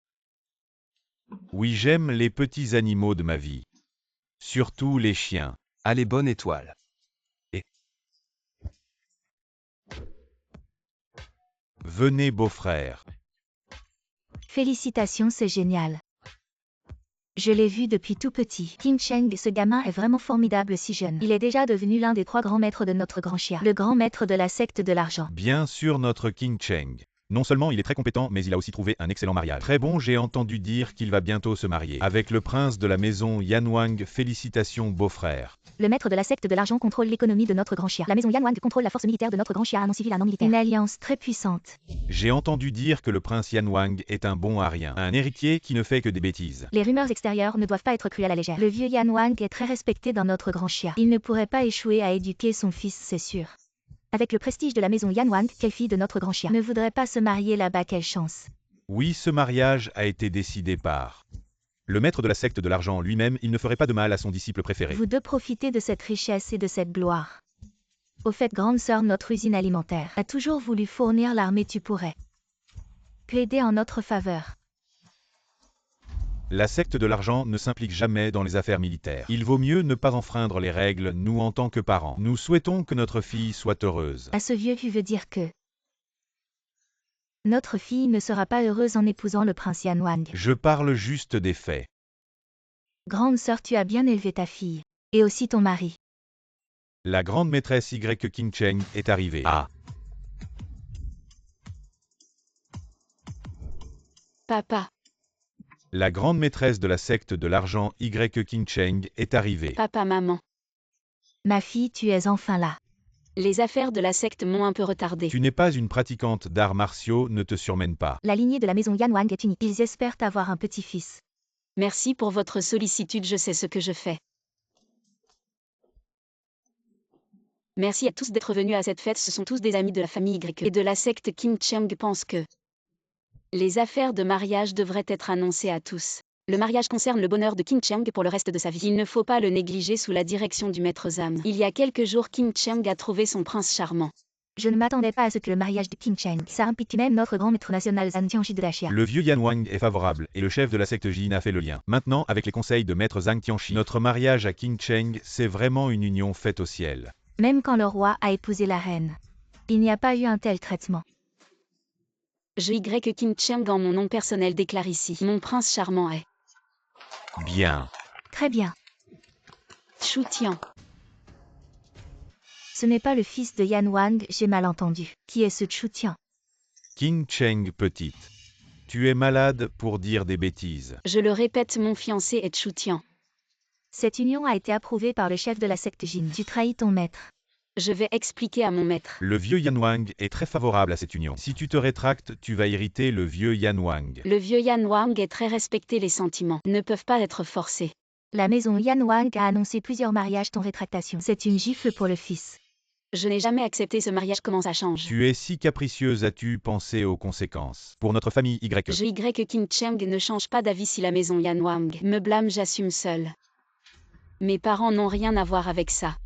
Oui, j'aime les petits animaux de ma vie. Surtout les chiens. Allez, bonne étoile. Venez, beau-frère. Félicitations, c'est génial. Je l'ai vu depuis tout petit. King Cheng, ce gamin est vraiment formidable si jeune. Il est déjà devenu l'un des 3 grands maîtres de notre grand Xia. Le grand maître de la secte de l'argent. Bien sûr, notre King Cheng. Non seulement il est très compétent, mais il a aussi trouvé un excellent mariage. Très bon, j'ai entendu dire qu'il va bientôt se marier avec le prince de la maison Yanwang. Félicitations, beau-frère. Le maître de la secte de l'argent contrôle l'économie de notre grand chia. La maison Yanwang contrôle la force militaire de notre grand chia, un non civil, un non militaire. Une alliance très puissante. J'ai entendu dire que le prince Yanwang est un bon à rien, un héritier qui ne fait que des bêtises. Les rumeurs extérieures ne doivent pas être crues à la légère. Le vieux Yanwang est très respecté dans notre grand chia. Il ne pourrait pas échouer à éduquer son fils, c'est sûr. Avec le prestige de la maison Yanwang, quelle fille de notre grand chia ne voudrait pas se marier là-bas, quelle chance. Oui, ce mariage a été décidé par le maître de la secte de l'argent lui-même. Il ne ferait pas de mal à son disciple préféré. Vous deux profitez de cette richesse et de cette gloire. Au fait, grande sœur, notre usine alimentaire a toujours voulu fournir l'armée, tu pourrais plaider en notre faveur. La secte de l'argent ne s'implique jamais dans les affaires militaires. Il vaut mieux ne pas enfreindre les règles, nous en tant que parents. Nous souhaitons que notre fille soit heureuse. À ce vieux, tu veux dire que notre fille ne sera pas heureuse en épousant le prince Yanwang. Je parle juste des faits. Grande sœur, tu as bien élevé ta fille. Et aussi ton mari. La grande maîtresse Y King Cheng est arrivée. Ah. Papa, La grande maîtresse de la secte de l'argent Y King Cheng est arrivée. papa, maman. Ma fille, tu es enfin là. Les affaires de la secte m'ont un peu retardé. Tu n'es pas une pratiquante d'arts martiaux, ne te surmène pas. La lignée de la maison Yanwang est unique. Ils espèrent avoir un petit-fils. Merci pour votre sollicitude, je sais ce que je fais. Merci à tous d'être venus à cette fête, ce sont tous des amis de la famille Y et de la secte King Cheng pense que les affaires de mariage devraient être annoncées à tous. Le mariage concerne le bonheur de King Cheng pour le reste de sa vie. Il ne faut pas le négliger sous la direction du maître Zam. Il y a quelques jours, King Cheng a trouvé son prince charmant. Je ne m'attendais pas à ce que le mariage de King Cheng. Ça implique même notre grand maître national Zhang Tianxi de la Chia. Le vieux Yanwang est favorable, et le chef de la secte Jin a fait le lien. Maintenant, avec les conseils de maître Zhang Tianxi, notre mariage à King Cheng, c'est vraiment une union faite au ciel. Même quand le roi a épousé la reine, il n'y a pas eu un tel traitement. Je Y King Cheng en mon nom personnel déclare ici. Mon prince charmant est Bien. Très bien. Chu Tian. Ce n'est pas le fils de Yanwang, j'ai mal entendu. Qui est ce Chu Tian? King Cheng petite. Tu es malade pour dire des bêtises. Je le répète, mon fiancé est Chu Tian. Cette union a été approuvée par le chef de la secte Jin. Tu trahis ton maître. Je vais expliquer à mon maître. Le vieux Yanwang est très favorable à cette union. Si tu te rétractes, tu vas irriter le vieux Yanwang. Le vieux Yanwang est très respecté, les sentiments ne peuvent pas être forcés. La maison Yanwang a annoncé plusieurs mariages, ton rétractation. C'est une gifle pour le fils. Je n'ai jamais accepté ce mariage, comment ça change? Tu es si capricieuse, as-tu pensé aux conséquences? Pour notre famille Y. Je Y King Cheng ne change pas d'avis si la maison Yanwang me blâme, j'assume seul. Mes parents n'ont rien à voir avec ça.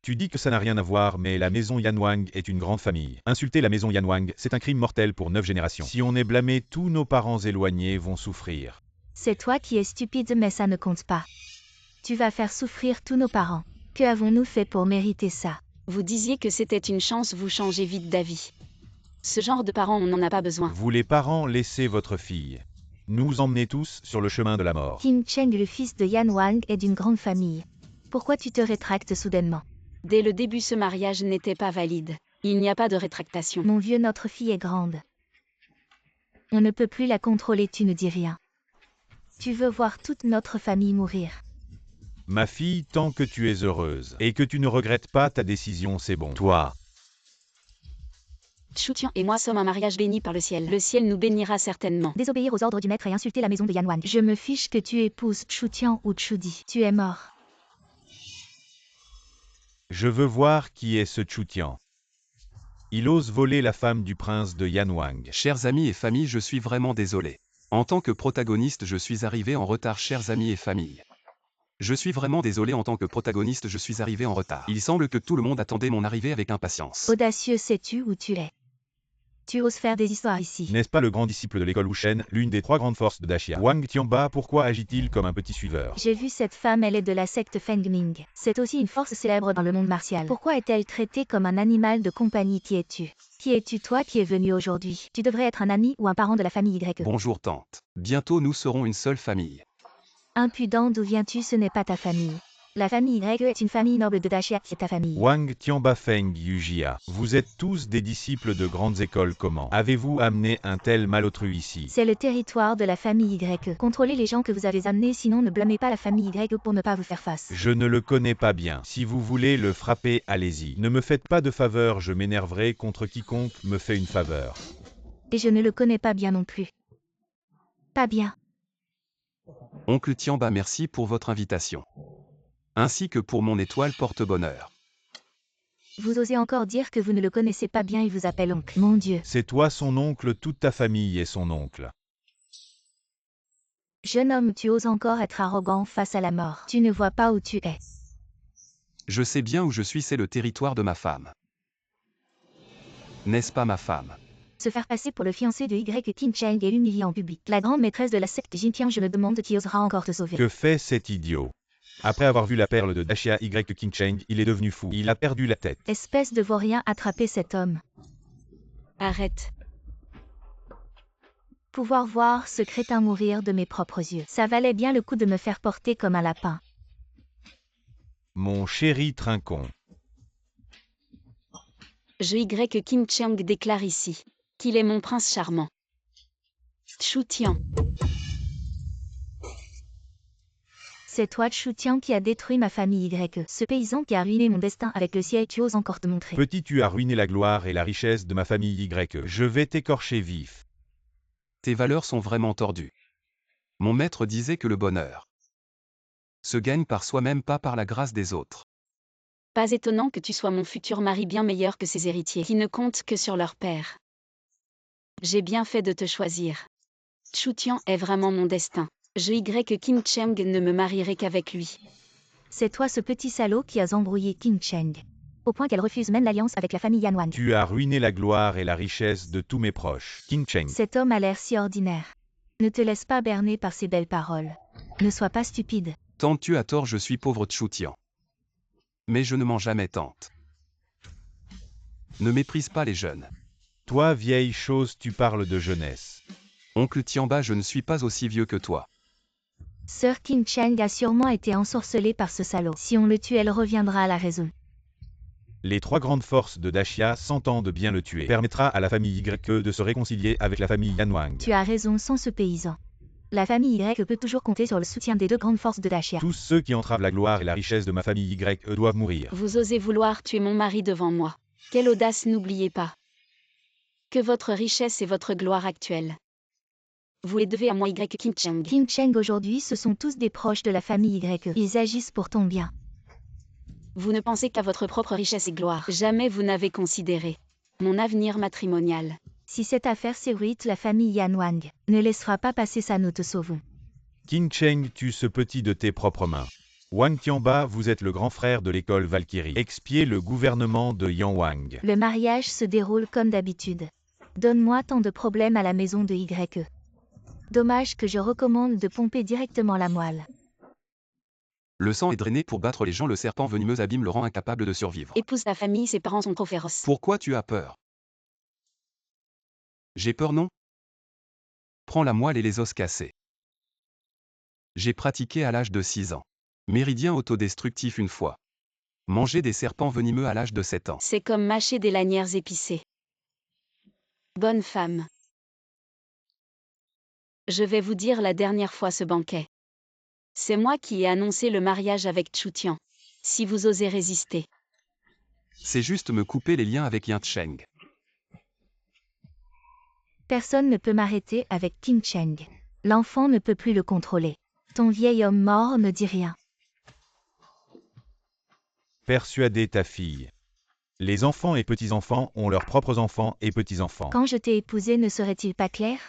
Tu dis que ça n'a rien à voir, mais la maison Yanwang est une grande famille. Insulter la maison Yanwang, c'est un crime mortel pour 9 générations. Si on est blâmé, tous nos parents éloignés vont souffrir. C'est toi qui es stupide, mais ça ne compte pas. Tu vas faire souffrir tous nos parents. Que avons-nous fait pour mériter ça? Vous disiez que c'était une chance, vous changez vite d'avis. Ce genre de parents, on n'en a pas besoin. Vous les parents, laissez votre fille nous emmener tous sur le chemin de la mort. King Cheng, le fils de Yanwang, est d'une grande famille. Pourquoi tu te rétractes soudainement? Dès le début, ce mariage n'était pas valide. Il n'y a pas de rétractation. Mon vieux, notre fille est grande. On ne peut plus la contrôler, tu ne dis rien. Tu veux voir toute notre famille mourir. Ma fille, tant que tu es heureuse et que tu ne regrettes pas ta décision, c'est bon. Toi. Chu Tian et moi sommes un mariage béni par le ciel. Le ciel nous bénira certainement. Désobéir aux ordres du maître et insulter la maison de Yanwang. Je me fiche que tu épouses Chu Tian ou Chu Di. Tu es mort. Je veux voir qui est ce Chu Tian. Il ose voler la femme du prince de Yanwang. Chers amis et familles, je suis vraiment désolé. En tant que protagoniste, je suis arrivé en retard, chers amis et familles. Je suis vraiment désolé, en tant que protagoniste, je suis arrivé en retard. Il semble que tout le monde attendait mon arrivée avec impatience. Audacieux, sais-tu où tu es? Tu oses faire des histoires ici. N'est-ce pas le grand disciple de l'école Wushen, l'une des 3 grandes forces de Dachia? Wang Tianba, pourquoi agit-il comme un petit suiveur? J'ai vu cette femme, elle est de la secte Feng Ming. C'est aussi une force célèbre dans le monde martial. Pourquoi est-elle traitée comme un animal de compagnie? Qui es-tu? Qui es-tu, toi qui es venu aujourd'hui? Tu devrais être un ami ou un parent de la famille Y. Bonjour tante. Bientôt nous serons une seule famille. Impudent, d'où viens-tu? Ce n'est pas ta famille. La famille Y est une famille noble de Dacia, c'est ta famille. Wang Tianba Feng Yujia, vous êtes tous des disciples de grandes écoles. Comment avez-vous amené un tel malotru ici? C'est le territoire de la famille Y. Contrôlez les gens que vous avez amenés, sinon ne blâmez pas la famille Y pour ne pas vous faire face. Je ne le connais pas bien. Si vous voulez le frapper, allez-y. Ne me faites pas de faveur, je m'énerverai contre quiconque me fait une faveur. Et je ne le connais pas bien non plus. Pas bien. Oncle Tiamba, merci pour votre invitation. Ainsi que pour mon étoile porte-bonheur. Vous osez encore dire que vous ne le connaissez pas bien et vous appelle oncle. Mon Dieu. C'est toi son oncle, toute ta famille est son oncle. Jeune homme, tu oses encore être arrogant face à la mort. Tu ne vois pas où tu es. Je sais bien où je suis, c'est le territoire de ma femme. N'est-ce pas ma femme? Se faire passer pour le fiancé de Y Qin Cheng et l'humilier en public. La grande maîtresse de la secte Jintian, je me demande qui osera encore te sauver. Que fait cet idiot? Après avoir vu la perle de Dacia Y Qin Cheng, il est devenu fou. Il a perdu la tête. Espèce de vaurien, attrapez cet homme. Arrête. Pouvoir voir ce crétin mourir de mes propres yeux. Ça valait bien le coup de me faire porter comme un lapin. Mon chéri Trincon. Je Y Kim Cheng déclare ici qu'il est mon prince charmant. Chu Tian. C'est toi, Chu Tian, qui a détruit ma famille Y. Ce paysan qui a ruiné mon destin avec le ciel, tu oses encore te montrer. Petit, tu as ruiné la gloire et la richesse de ma famille Y. Je vais t'écorcher vif. Tes valeurs sont vraiment tordues. Mon maître disait que le bonheur se gagne par soi-même, pas par la grâce des autres. Pas étonnant que tu sois mon futur mari bien meilleur que ses héritiers qui ne comptent que sur leur père. J'ai bien fait de te choisir. Chu Tian est vraiment mon destin. Je Y Kim Cheng ne me marierai qu'avec lui. C'est toi ce petit salaud qui as embrouillé Qin Cheng. Au point qu'elle refuse même l'alliance avec la famille Yan Wang. Tu as ruiné la gloire et la richesse de tous mes proches. Qin Cheng. Cet homme a l'air si ordinaire. Ne te laisse pas berner par ces belles paroles. Ne sois pas stupide. Tante, tu as tort, je suis pauvre Chu Tian. Mais je ne mens jamais, tante. Ne méprise pas les jeunes. Toi, vieille chose, tu parles de jeunesse. Oncle Tiamba, je ne suis pas aussi vieux que toi. Sœur Qin Cheng a sûrement été ensorcelée par ce salaud. Si on le tue, elle reviendra à la raison. Les trois grandes forces de Dacia s'entendent bien le tuer. Permettra à la famille Y de se réconcilier avec la famille Yan Wang. Tu as raison sans ce paysan. La famille Y peut toujours compter sur le soutien des deux grandes forces de Dacia. Tous ceux qui entravent la gloire et la richesse de ma famille Y doivent mourir. Vous osez vouloir tuer mon mari devant moi. Quelle audace, n'oubliez pas que votre richesse est votre gloire actuelle. Vous les devez à moi Y Kim Cheng. Qin Cheng aujourd'hui, ce sont tous des proches de la famille Y. Ils agissent pour ton bien. Vous ne pensez qu'à votre propre richesse et gloire. Jamais vous n'avez considéré mon avenir matrimonial. Si cette affaire s'ébruite, la famille Yan Wang ne laissera pas passer ça, nous te sauvons. Qin Cheng tue ce petit de tes propres mains. Wang Tianba, vous êtes le grand frère de l'école Valkyrie. Expiez le gouvernement de Yan Wang. Le mariage se déroule comme d'habitude. Donne-moi tant de problèmes à la maison de Y. Dommage que je recommande de pomper directement la moelle. Le sang est drainé pour battre les gens, le serpent venimeux abîme le rend incapable de survivre. Épouse ta famille, ses parents sont trop féroces. Pourquoi tu as peur? J'ai peur, non? Prends la moelle et les os cassés. J'ai pratiqué à l'âge de 6 ans. Méridien autodestructif une fois. Manger des serpents venimeux à l'âge de 7 ans. C'est comme mâcher des lanières épicées. Bonne femme. Je vais vous dire la dernière fois ce banquet. C'est moi qui ai annoncé le mariage avec Chu Tian. Si vous osez résister. C'est juste me couper les liens avec Yan Cheng. Personne ne peut m'arrêter avec Qin Cheng. L'enfant ne peut plus le contrôler. Ton vieil homme mort ne dit rien. Persuader ta fille. Les enfants et petits-enfants ont leurs propres enfants et petits-enfants. Quand je t'ai épousé, ne serait-il pas clair?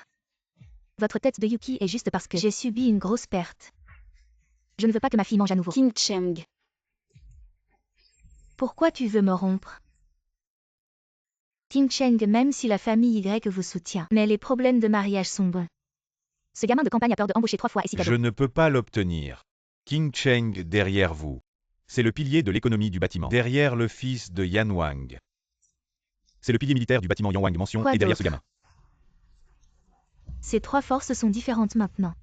Votre tête de Yuki est juste parce que j'ai subi une grosse perte. Je ne veux pas que ma fille mange à nouveau. Qin Cheng. Pourquoi tu veux me rompre? Qin Cheng, même si la famille Y vous soutient, mais les problèmes de mariage sont bons. Ce gamin de campagne a peur de embaucher 3 fois et si Je ne peux pas l'obtenir. Qin Cheng derrière vous. C'est le pilier de l'économie du bâtiment. Derrière le fils de Yan Wang. C'est le pilier militaire du bâtiment Yan Wang mention Quoi et derrière ce d'autre? gamin. Ces 3 forces sont différentes maintenant.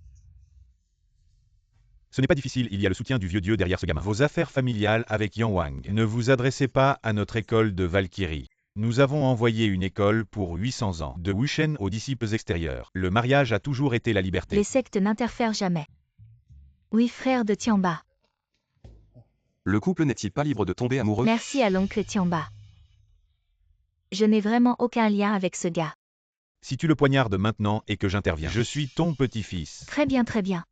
Ce n'est pas difficile, il y a le soutien du vieux dieu derrière ce gamin. Vos affaires familiales avec Yang Wang. Ne vous adressez pas à notre école de Valkyrie. Nous avons envoyé une école pour 800 ans, de Wushen aux disciples extérieurs. Le mariage a toujours été la liberté. Les sectes n'interfèrent jamais. Oui, frère de Tianba. Le couple n'est-il pas libre de tomber amoureux? Merci à l'oncle Tianba. Je n'ai vraiment aucun lien avec ce gars. Si tu le poignardes maintenant et que j'interviens, je suis ton petit-fils. Très bien, très bien.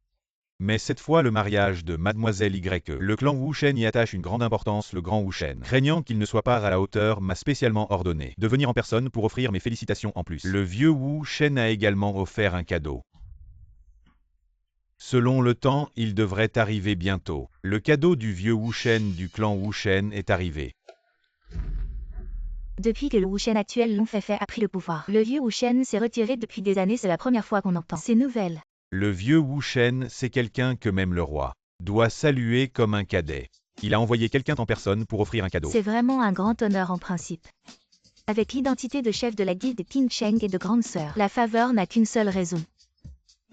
Mais cette fois le mariage de Mademoiselle Y. Le clan Wushen y attache une grande importance, le grand Wushen. Craignant qu'il ne soit pas à la hauteur, m'a spécialement ordonné de venir en personne pour offrir mes félicitations en plus. Le vieux Wushen a également offert un cadeau. Selon le temps, il devrait arriver bientôt. Le cadeau du vieux Wushen du clan Wushen est arrivé. Depuis que le Wushen actuel Long Feifei a pris le pouvoir, le vieux Wushen s'est retiré depuis des années, c'est la première fois qu'on entend ces nouvelles. Le vieux Wushen, c'est quelqu'un que même le roi doit saluer comme un cadet. Il a envoyé quelqu'un en personne pour offrir un cadeau. C'est vraiment un grand honneur en principe. Avec l'identité de chef de la guilde Qing Cheng et de grande sœur, la faveur n'a qu'une seule raison.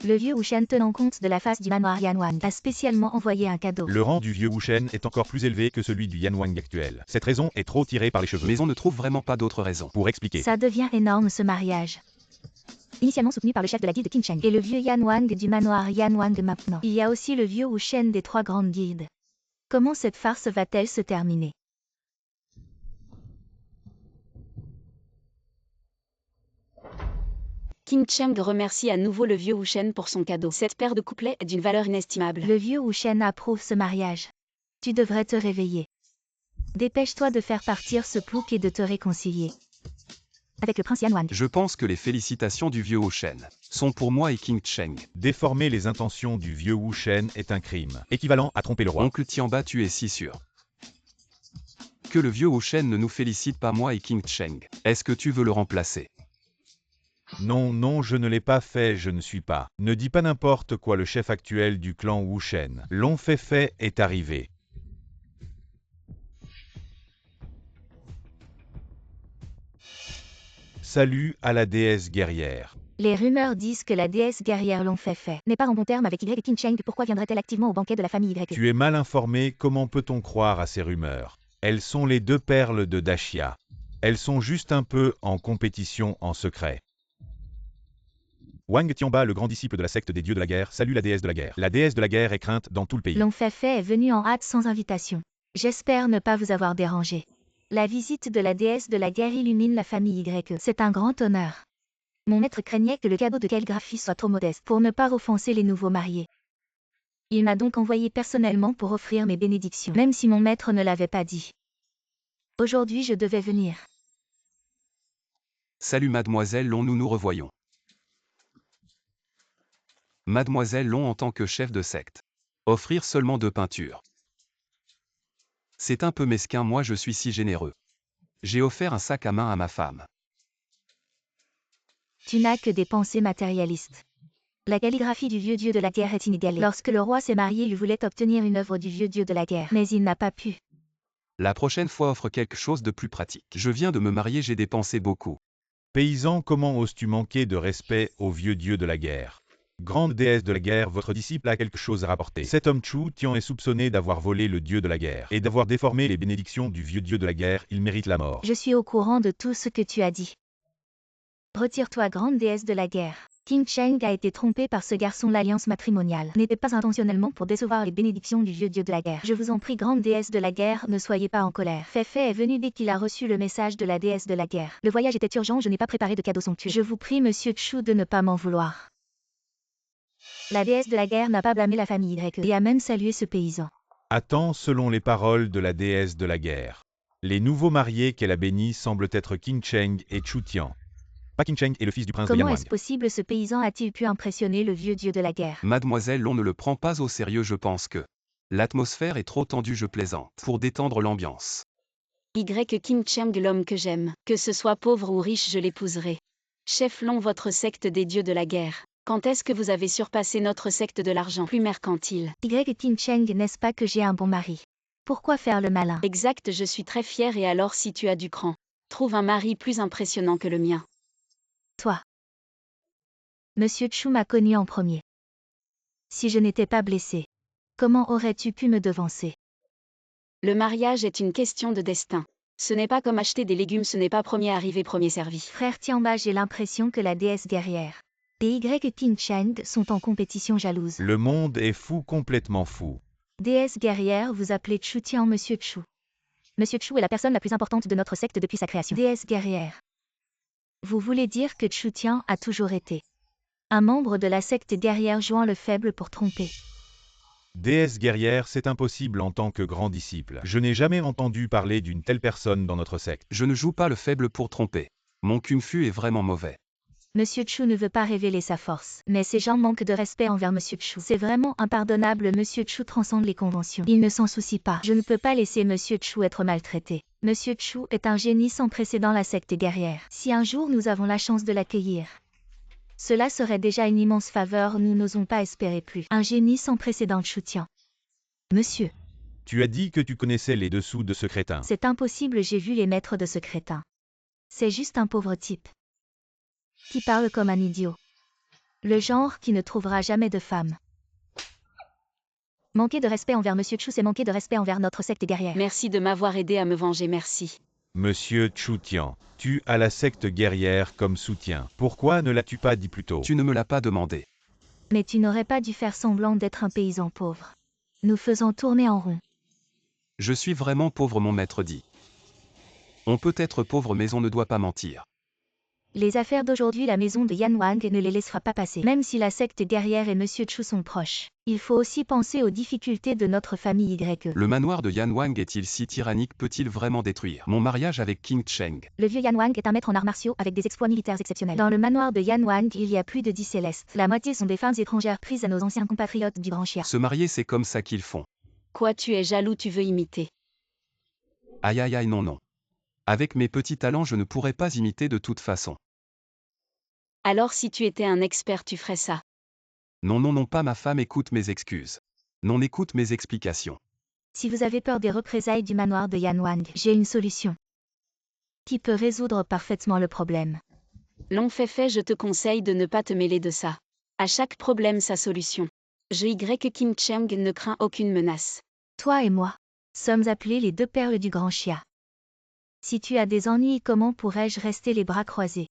Le vieux Wushen, tenant compte de la face du manoir Yanwang, a spécialement envoyé un cadeau. Le rang du vieux Wushen est encore plus élevé que celui du Yanwang actuel. Cette raison est trop tirée par les cheveux. Mais on ne trouve vraiment pas d'autre raison. Pour expliquer. Ça devient énorme ce mariage. Initialement soutenu par le chef de la guilde Qing Cheng et le vieux Yanwang du manoir Yanwang maintenant. Il y a aussi le vieux Wushen des 3 grandes guildes. Comment cette farce va-t-elle se terminer? Qing Cheng remercie à nouveau le vieux Wushen pour son cadeau. Cette paire de couplets est d'une valeur inestimable. Le vieux Wushen approuve ce mariage. Tu devrais te réveiller. Dépêche-toi de faire partir ce plouc et de te réconcilier avec le prince Yanwang. Je pense que les félicitations du vieux Wushen sont pour moi et Qing Cheng. Déformer les intentions du vieux Wushen est un crime, équivalent à tromper le roi. Oncle Tianba, tu es si sûr que le vieux Wushen ne nous félicite pas, moi et Qing Cheng. Est-ce que tu veux le remplacer? Non, non, je ne l'ai pas fait, je ne suis pas. Ne dis pas n'importe quoi, le chef actuel du clan Wushen, Long Feifei, est arrivé. Salut à la déesse guerrière. Les rumeurs disent que la déesse guerrière Long Feifei n'est pas en bon terme avec Y et Qing Cheng. Pourquoi viendrait-elle activement au banquet de la famille Y? Tu es mal informé, comment peut-on croire à ces rumeurs? Elles sont les 2 perles de Dashia. Elles sont juste un peu en compétition en secret. Wang Tianba, le grand disciple de la secte des dieux de la guerre, salue la déesse de la guerre. La déesse de la guerre est crainte dans tout le pays. Long Feifei est venu en hâte sans invitation. J'espère ne pas vous avoir dérangé. La visite de la déesse de la guerre illumine la famille Y. C'est un grand honneur. Mon maître craignait que le cadeau de calligraphie soit trop modeste pour ne pas offenser les nouveaux mariés. Il m'a donc envoyé personnellement pour offrir mes bénédictions, même si mon maître ne l'avait pas dit. Aujourd'hui je devais venir. Salut Mademoiselle Long, nous nous revoyons. Mademoiselle Long en tant que chef de secte. Offrir seulement 2 peintures. C'est un peu mesquin, moi je suis si généreux. J'ai offert un sac à main à ma femme. Tu n'as que des pensées matérialistes. La calligraphie du vieux dieu de la guerre est inégalée. Lorsque le roi s'est marié, il voulait obtenir une œuvre du vieux dieu de la guerre, mais il n'a pas pu. La prochaine fois offre quelque chose de plus pratique. Je viens de me marier, j'ai dépensé beaucoup. Paysan, comment oses-tu manquer de respect au vieux dieu de la guerre? Grande déesse de la guerre, votre disciple a quelque chose à rapporter. Cet homme Chu Tian est soupçonné d'avoir volé le dieu de la guerre et d'avoir déformé les bénédictions du vieux dieu de la guerre, il mérite la mort. Je suis au courant de tout ce que tu as dit. Retire-toi, grande déesse de la guerre. Qing Cheng a été trompé par ce garçon. L'alliance matrimoniale n'était pas intentionnellement pour décevoir les bénédictions du vieux dieu de la guerre. Je vous en prie, grande déesse de la guerre, ne soyez pas en colère. Feifei est venu dès qu'il a reçu le message de la déesse de la guerre. Le voyage était urgent, je n'ai pas préparé de cadeau somptueux. Je vous prie, monsieur Chu, de ne pas m'en vouloir. La déesse de la guerre n'a pas blâmé la famille Y et a même salué ce paysan. Attends, selon les paroles de la déesse de la guerre. Les nouveaux mariés qu'elle a bénis semblent être Qing Cheng et Chu Tian. Pas Qing Cheng est le fils du prince de Comment Yanwang. est-ce possible? Ce paysan a-t-il pu impressionner le vieux dieu de la guerre? Mademoiselle, on ne le prend pas au sérieux, je pense que l'atmosphère est trop tendue, je plaisante, pour détendre l'ambiance. Y Qing Cheng, l'homme que j'aime, que ce soit pauvre ou riche, je l'épouserai. Chef Long, votre secte des dieux de la guerre. Quand est-ce que vous avez surpassé notre secte de l'argent plus mercantile? Y Qing Cheng, n'est-ce pas que j'ai un bon mari? Pourquoi faire le malin? Exact, je suis très fière, et alors si tu as du cran, trouve un mari plus impressionnant que le mien. Toi. Monsieur Chu m'a connu en premier. Si je n'étais pas blessé, Comment aurais-tu pu me devancer? Le mariage est une question de destin. Ce n'est pas comme acheter des légumes, ce n'est pas premier arrivé, premier servi. Frère Tiamba, j'ai l'impression que la déesse guerrière et Qing Cheng sont en compétition jalouse. Le monde est fou, complètement fou. Déesse guerrière, vous appelez Chu Tian Monsieur Chu. Monsieur Chu est la personne la plus importante de notre secte depuis sa création. Déesse guerrière. Vous voulez dire que Chu Tian a toujours été un membre de la secte guerrière jouant le faible pour tromper. Déesse guerrière, c'est impossible en tant que grand disciple. Je n'ai jamais entendu parler d'une telle personne dans notre secte. Je ne joue pas le faible pour tromper. Mon kung fu est vraiment mauvais. Monsieur Chu ne veut pas révéler sa force, mais ces gens manquent de respect envers Monsieur Chu. C'est vraiment impardonnable. Monsieur Chu transcende les conventions. Il ne s'en soucie pas. Je ne peux pas laisser Monsieur Chu être maltraité. Monsieur Chu est un génie sans précédent, la secte guerrière. Si un jour nous avons la chance de l'accueillir, cela serait déjà une immense faveur, nous n'osons pas espérer plus. Un génie sans précédent, Chu Tian. Monsieur. Tu as dit que tu connaissais les dessous de ce crétin. C'est impossible, j'ai vu les maîtres de ce crétin. C'est juste un pauvre type qui parle comme un idiot. Le genre qui ne trouvera jamais de femme. Manquer de respect envers Monsieur Chu, c'est manquer de respect envers notre secte guerrière. Merci de m'avoir aidé à me venger, merci. Monsieur Chu Tian, tu as la secte guerrière comme soutien. Pourquoi ne l'as-tu pas dit plus tôt? Tu ne me l'as pas demandé. Mais tu n'aurais pas dû faire semblant d'être un paysan pauvre. Nous faisons tourner en rond. Je suis vraiment pauvre, mon maître dit. On peut être pauvre mais on ne doit pas mentir. Les affaires d'aujourd'hui, la maison de Yan Wang ne les laissera pas passer. Même si la secte guerrière et Monsieur Chu sont proches, il faut aussi penser aux difficultés de notre famille YE. Le manoir de Yan Wang est-il si tyrannique? Peut-il vraiment détruire mon mariage avec Qing Cheng? Le vieux Yan Wang est un maître en arts martiaux avec des exploits militaires exceptionnels. Dans le manoir de Yan Wang, il y a plus de 10 célestes. La moitié sont des femmes étrangères prises à nos anciens compatriotes du Grand Chia. Se marier, c'est comme ça qu'ils font. Quoi, tu es jaloux, tu veux imiter? Aïe aïe aïe, non non. Avec mes petits talents, je ne pourrais pas imiter de toute façon. Alors si tu étais un expert, tu ferais ça. Non non non, pas ma femme, écoute mes excuses. Non, écoute mes explications. Si vous avez peur des représailles du manoir de Yan Wang, j'ai une solution qui peut résoudre parfaitement le problème. Long fait, je te conseille de ne pas te mêler de ça. À chaque problème sa solution. Qing Cheng ne craint aucune menace. Toi et moi sommes appelés les deux perles du Grand Chia. Si tu as des ennuis, comment pourrais-je rester les bras croisés?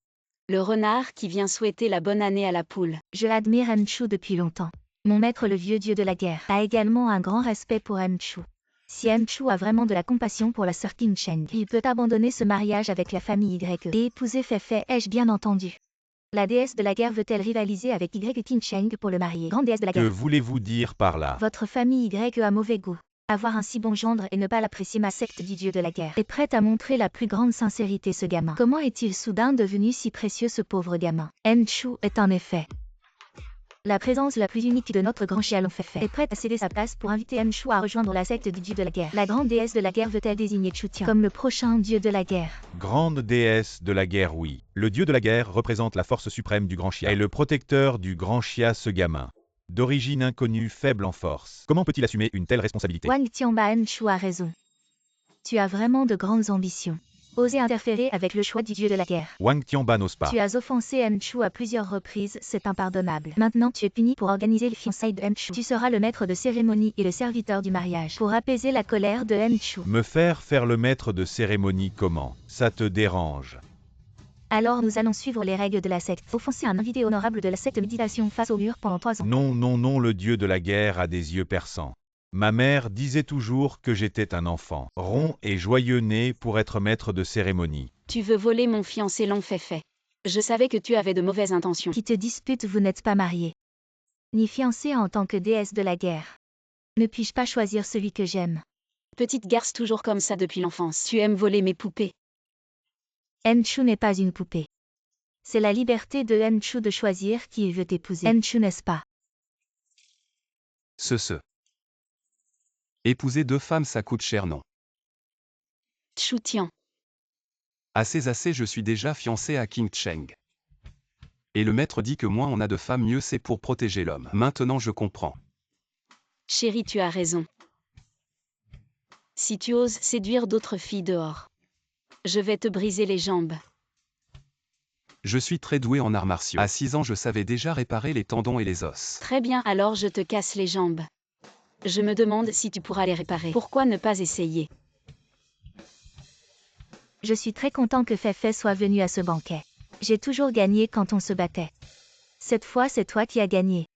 Le renard qui vient souhaiter la bonne année à la poule. Je admire Chu depuis longtemps. Mon maître, le vieux dieu de la guerre, a également un grand respect pour Chu. Si Chu a vraiment de la compassion pour la sœur Qing Cheng, il peut abandonner ce mariage avec la famille YE et épouser Fei, ai-je bien entendu? La déesse de la guerre veut-elle rivaliser avec Qing Cheng pour le marier? Grande déesse de la Que guerre. voulez-vous dire par là? Votre famille YE a mauvais goût. Avoir un si bon gendre et ne pas l'apprécier, ma secte du dieu de la guerre est prête à montrer la plus grande sincérité. Ce gamin, comment est-il soudain devenu si précieux, ce pauvre gamin? Chu est en effet la présence la plus unique de notre grand Chia. Long Fei est prête à céder sa place pour inviter Chu à rejoindre la secte du dieu de la guerre. La grande déesse de la guerre veut-elle désigner Chu Tian comme le prochain dieu de la guerre? Grande déesse de la guerre, oui. Le dieu de la guerre représente la force suprême du Grand Chia et le protecteur du Grand Chia, ce gamin. D'origine inconnue, faible en force. Comment peut-il assumer une telle responsabilité? Wang Tianba, Chu a raison. Tu as vraiment de grandes ambitions. Oser interférer avec le choix du dieu de la guerre. Wang Tianba n'ose pas. Tu as offensé Chu à plusieurs reprises, c'est impardonnable. Maintenant tu es puni pour organiser les fiançailles de Chu. Tu seras le maître de cérémonie et le serviteur du mariage pour apaiser la colère de Chu. Me faire le maître de cérémonie, comment? Ça te dérange? Alors nous allons suivre les règles de la secte. Offenser un invité honorable de la secte méditation face au mur pendant 3 ans. Non, non, non, le dieu de la guerre a des yeux perçants. Ma mère disait toujours que j'étais un enfant, rond et joyeux né pour être maître de cérémonie. Tu veux voler mon fiancé Long Fei. Je savais que tu avais de mauvaises intentions. Qui te dispute, vous n'êtes pas marié, ni fiancé en tant que déesse de la guerre. Ne puis-je pas choisir celui que j'aime? Petite garce toujours comme ça depuis l'enfance. Tu aimes voler mes poupées. Chu n'est pas une poupée. C'est la liberté de Chu de choisir qui il veut épouser. Chu, n'est-ce pas? Épouser 2 femmes, ça coûte cher, non? Chu Tian. Assez, je suis déjà fiancé à Qing Cheng. Et le maître dit que moins on a de femmes, mieux c'est pour protéger l'homme. Maintenant je comprends. Chérie, tu as raison. Si tu oses séduire d'autres filles dehors, je vais te briser les jambes. Je suis très doué en arts martiaux. À 6 ans, je savais déjà réparer les tendons et les os. Très bien, alors je te casse les jambes. Je me demande si tu pourras les réparer. Pourquoi ne pas essayer? Je suis très content que Feifei soit venu à ce banquet. J'ai toujours gagné quand on se battait. Cette fois, c'est toi qui as gagné.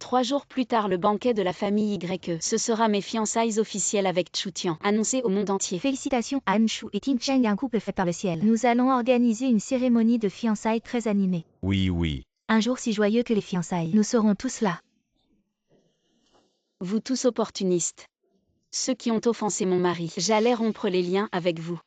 3 jours plus tard, le banquet de la famille YE. Ce sera mes fiançailles officielles avec Chu Tian, annoncé au monde entier. Félicitations, Han Shu et Qing Cheng, un couple fait par le ciel. Nous allons organiser une cérémonie de fiançailles très animée. Oui, oui. Un jour si joyeux que les fiançailles. Nous serons tous là. Vous tous opportunistes. Ceux qui ont offensé mon mari. J'allais rompre les liens avec vous.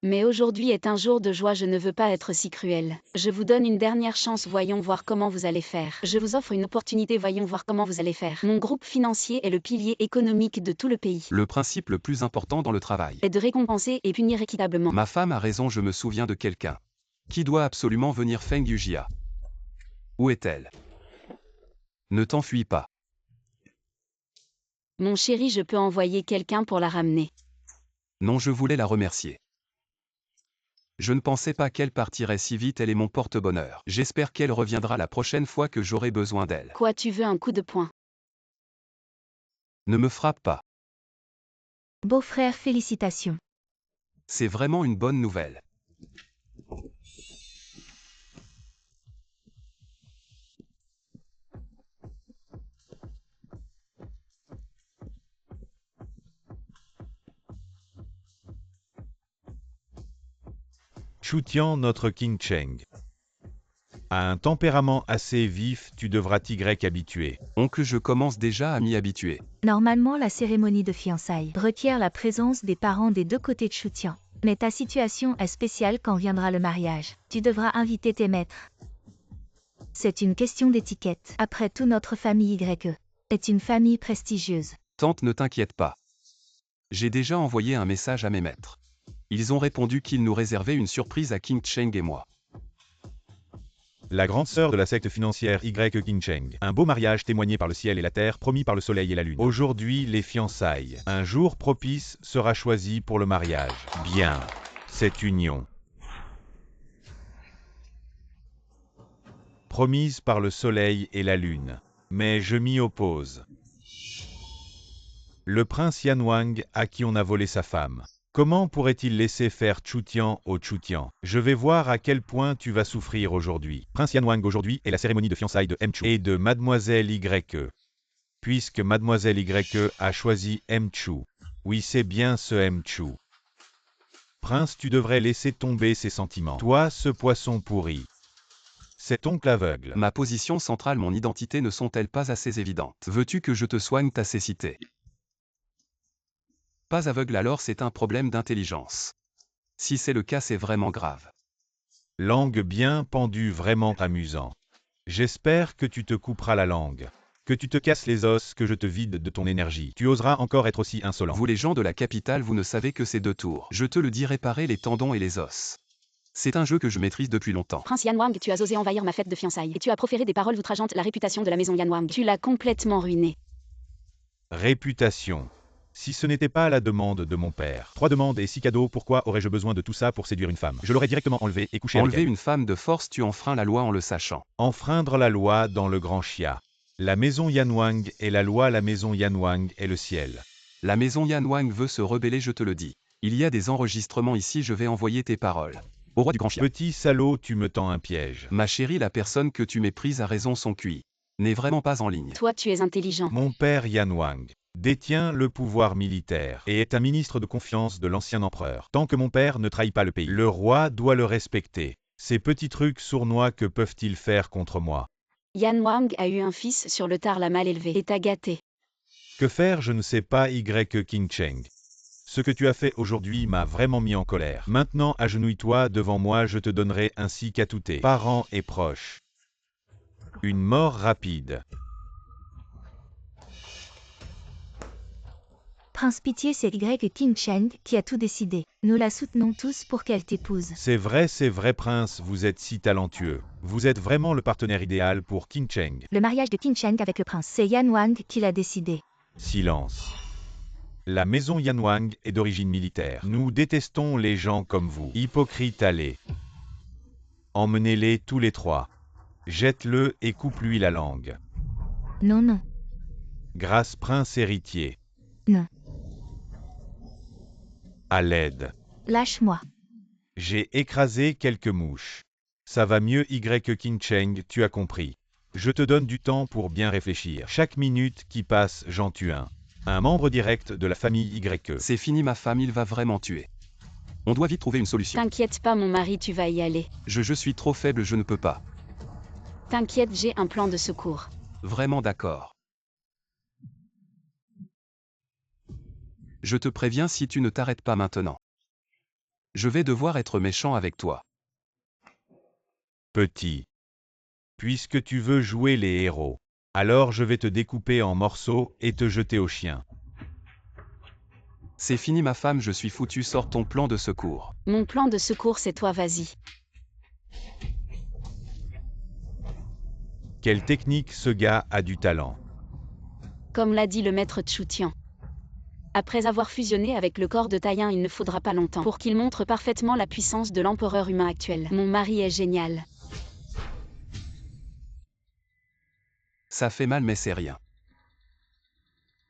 Mais aujourd'hui est un jour de joie, je ne veux pas être si cruel. Je vous donne une dernière chance, voyons voir comment vous allez faire. Je vous offre une opportunité, voyons voir comment vous allez faire. Mon groupe financier est le pilier économique de tout le pays. Le principe le plus important dans le travail Est de récompenser et punir équitablement. Ma femme a raison, je me souviens de quelqu'un qui doit absolument venir. Feng Yujia. Où est-elle? Ne t'enfuis pas. Mon chéri, je peux envoyer quelqu'un pour la ramener. Non, je voulais la remercier. Je ne pensais pas qu'elle partirait si vite, elle est mon porte-bonheur. J'espère qu'elle reviendra la prochaine fois que j'aurai besoin d'elle. Quoi, tu veux un coup de poing? Ne me frappe pas. Beau-frère, félicitations. C'est vraiment une bonne nouvelle. Chu Tian, notre Qing Cheng. A un tempérament assez vif, tu devras t'y habituer. Oncle, je commence déjà à m'y habituer. Normalement, la cérémonie de fiançailles requiert la présence des parents des deux côtés de Chu Tian. Mais ta situation est spéciale quand viendra le mariage. Tu devras inviter tes maîtres. C'est une question d'étiquette. Après tout, notre famille YE est une famille prestigieuse. Tante, ne t'inquiète pas. J'ai déjà envoyé un message à mes maîtres. Ils ont répondu qu'ils nous réservaient une surprise à Qing Cheng et moi. La grande sœur de la secte financière Qing Cheng. Un beau mariage témoigné par le ciel et la terre, promis par le soleil et la lune. Aujourd'hui, les fiançailles. Un jour propice sera choisi pour le mariage. Bien. Cette union. Promise par le soleil et la lune. Mais je m'y oppose. Le prince Yanwang, à qui on a volé sa femme. Comment pourrait-il laisser faire Chu Tian au Chu Tian? Je vais voir à quel point tu vas souffrir aujourd'hui. Prince Yanwang, aujourd'hui est la cérémonie de fiançailles de Chu et de Mademoiselle YE. Puisque Mademoiselle YE a choisi Chu. Oui, c'est bien ce Chu. Prince, tu devrais laisser tomber ses sentiments. Toi, ce poisson pourri. Cet oncle aveugle. Ma position centrale, mon identité ne sont-elles pas assez évidentes? Veux-tu que je te soigne ta cécité? Pas aveugle, alors c'est un problème d'intelligence. Si c'est le cas, c'est vraiment grave. Langue bien pendue, vraiment amusant. J'espère que tu te couperas la langue. Que tu te casses les os, que je te vide de ton énergie. Tu oseras encore être aussi insolent. Vous les gens de la capitale, vous ne savez que c'est 2 tours. Je te le dis, réparer les tendons et les os. C'est un jeu que je maîtrise depuis longtemps. Prince Yanwang, tu as osé envahir ma fête de fiançailles. Et tu as proféré des paroles outrageantes, la réputation de la maison Yanwang. Tu l'as complètement ruinée. Réputation. Si ce n'était pas à la demande de mon père. 3 demandes et 6 cadeaux, pourquoi aurais-je besoin de tout ça pour séduire une femme? Je l'aurais directement enlevé et couché avec Enlever elle. une femme de force, tu enfreins la loi en le sachant. Enfreindre la loi dans le grand chia. La maison Yanwang est la loi, la maison Yanwang est le ciel. La maison Yanwang veut se rebeller, je te le dis. Il y a des enregistrements ici, je vais envoyer tes paroles. Au roi du grand chien. Petit salaud, tu me tends un piège. Ma chérie, la personne que tu méprises a raison, son QI n'est vraiment pas en ligne. Toi, tu es intelligent. Mon père Yanwang détient le pouvoir militaire et est un ministre de confiance de l'ancien empereur. Tant que mon père ne trahit pas le pays, le roi doit le respecter. Ces petits trucs sournois, que peuvent-ils faire contre moi? Yanwang a eu un fils sur le tard, l'a mal élevé et t'a gâté. Que faire, je ne sais pas. Qing Cheng. Ce que tu as fait aujourd'hui m'a vraiment mis en colère. Maintenant, agenouille-toi devant moi, je te donnerai ainsi qu'à tous tes parents et proches une mort rapide. Prince Pitié, c'est Qing Cheng qui a tout décidé. Nous la soutenons tous pour qu'elle t'épouse. C'est vrai prince, vous êtes si talentueux. Vous êtes vraiment le partenaire idéal pour Qing Cheng. Le mariage de Qing Cheng avec le prince, c'est Yanwang qui l'a décidé. Silence. La maison Yanwang est d'origine militaire. Nous détestons les gens comme vous. Hypocrite, allez. Emmenez-les tous les 3. Jette-le et coupe-lui la langue. Non, non. Grâce prince héritier. Non. À l'aide. Lâche-moi. J'ai écrasé quelques mouches. Ça va mieux Y King Cheng, tu as compris. Je te donne du temps pour bien réfléchir. Chaque minute qui passe, j'en tue un. Un membre direct de la famille YE. C'est fini ma femme, il va vraiment tuer. On doit vite trouver une solution. T'inquiète pas mon mari, tu vas y aller. Je suis trop faible, je ne peux pas. T'inquiète, j'ai un plan de secours. Vraiment d'accord. Je te préviens si tu ne t'arrêtes pas maintenant. Je vais devoir être méchant avec toi. Petit. Puisque tu veux jouer les héros, alors je vais te découper en morceaux et te jeter au chien. C'est fini ma femme, je suis foutu, sors ton plan de secours. Mon plan de secours, c'est toi, vas-y. Quelle technique, ce gars a du talent. Comme l'a dit le maître Chu Tian. Après avoir fusionné avec le corps de Taïen, il ne faudra pas longtemps pour qu'il montre parfaitement la puissance de l'empereur humain actuel. Mon mari est génial. Ça fait mal mais c'est rien.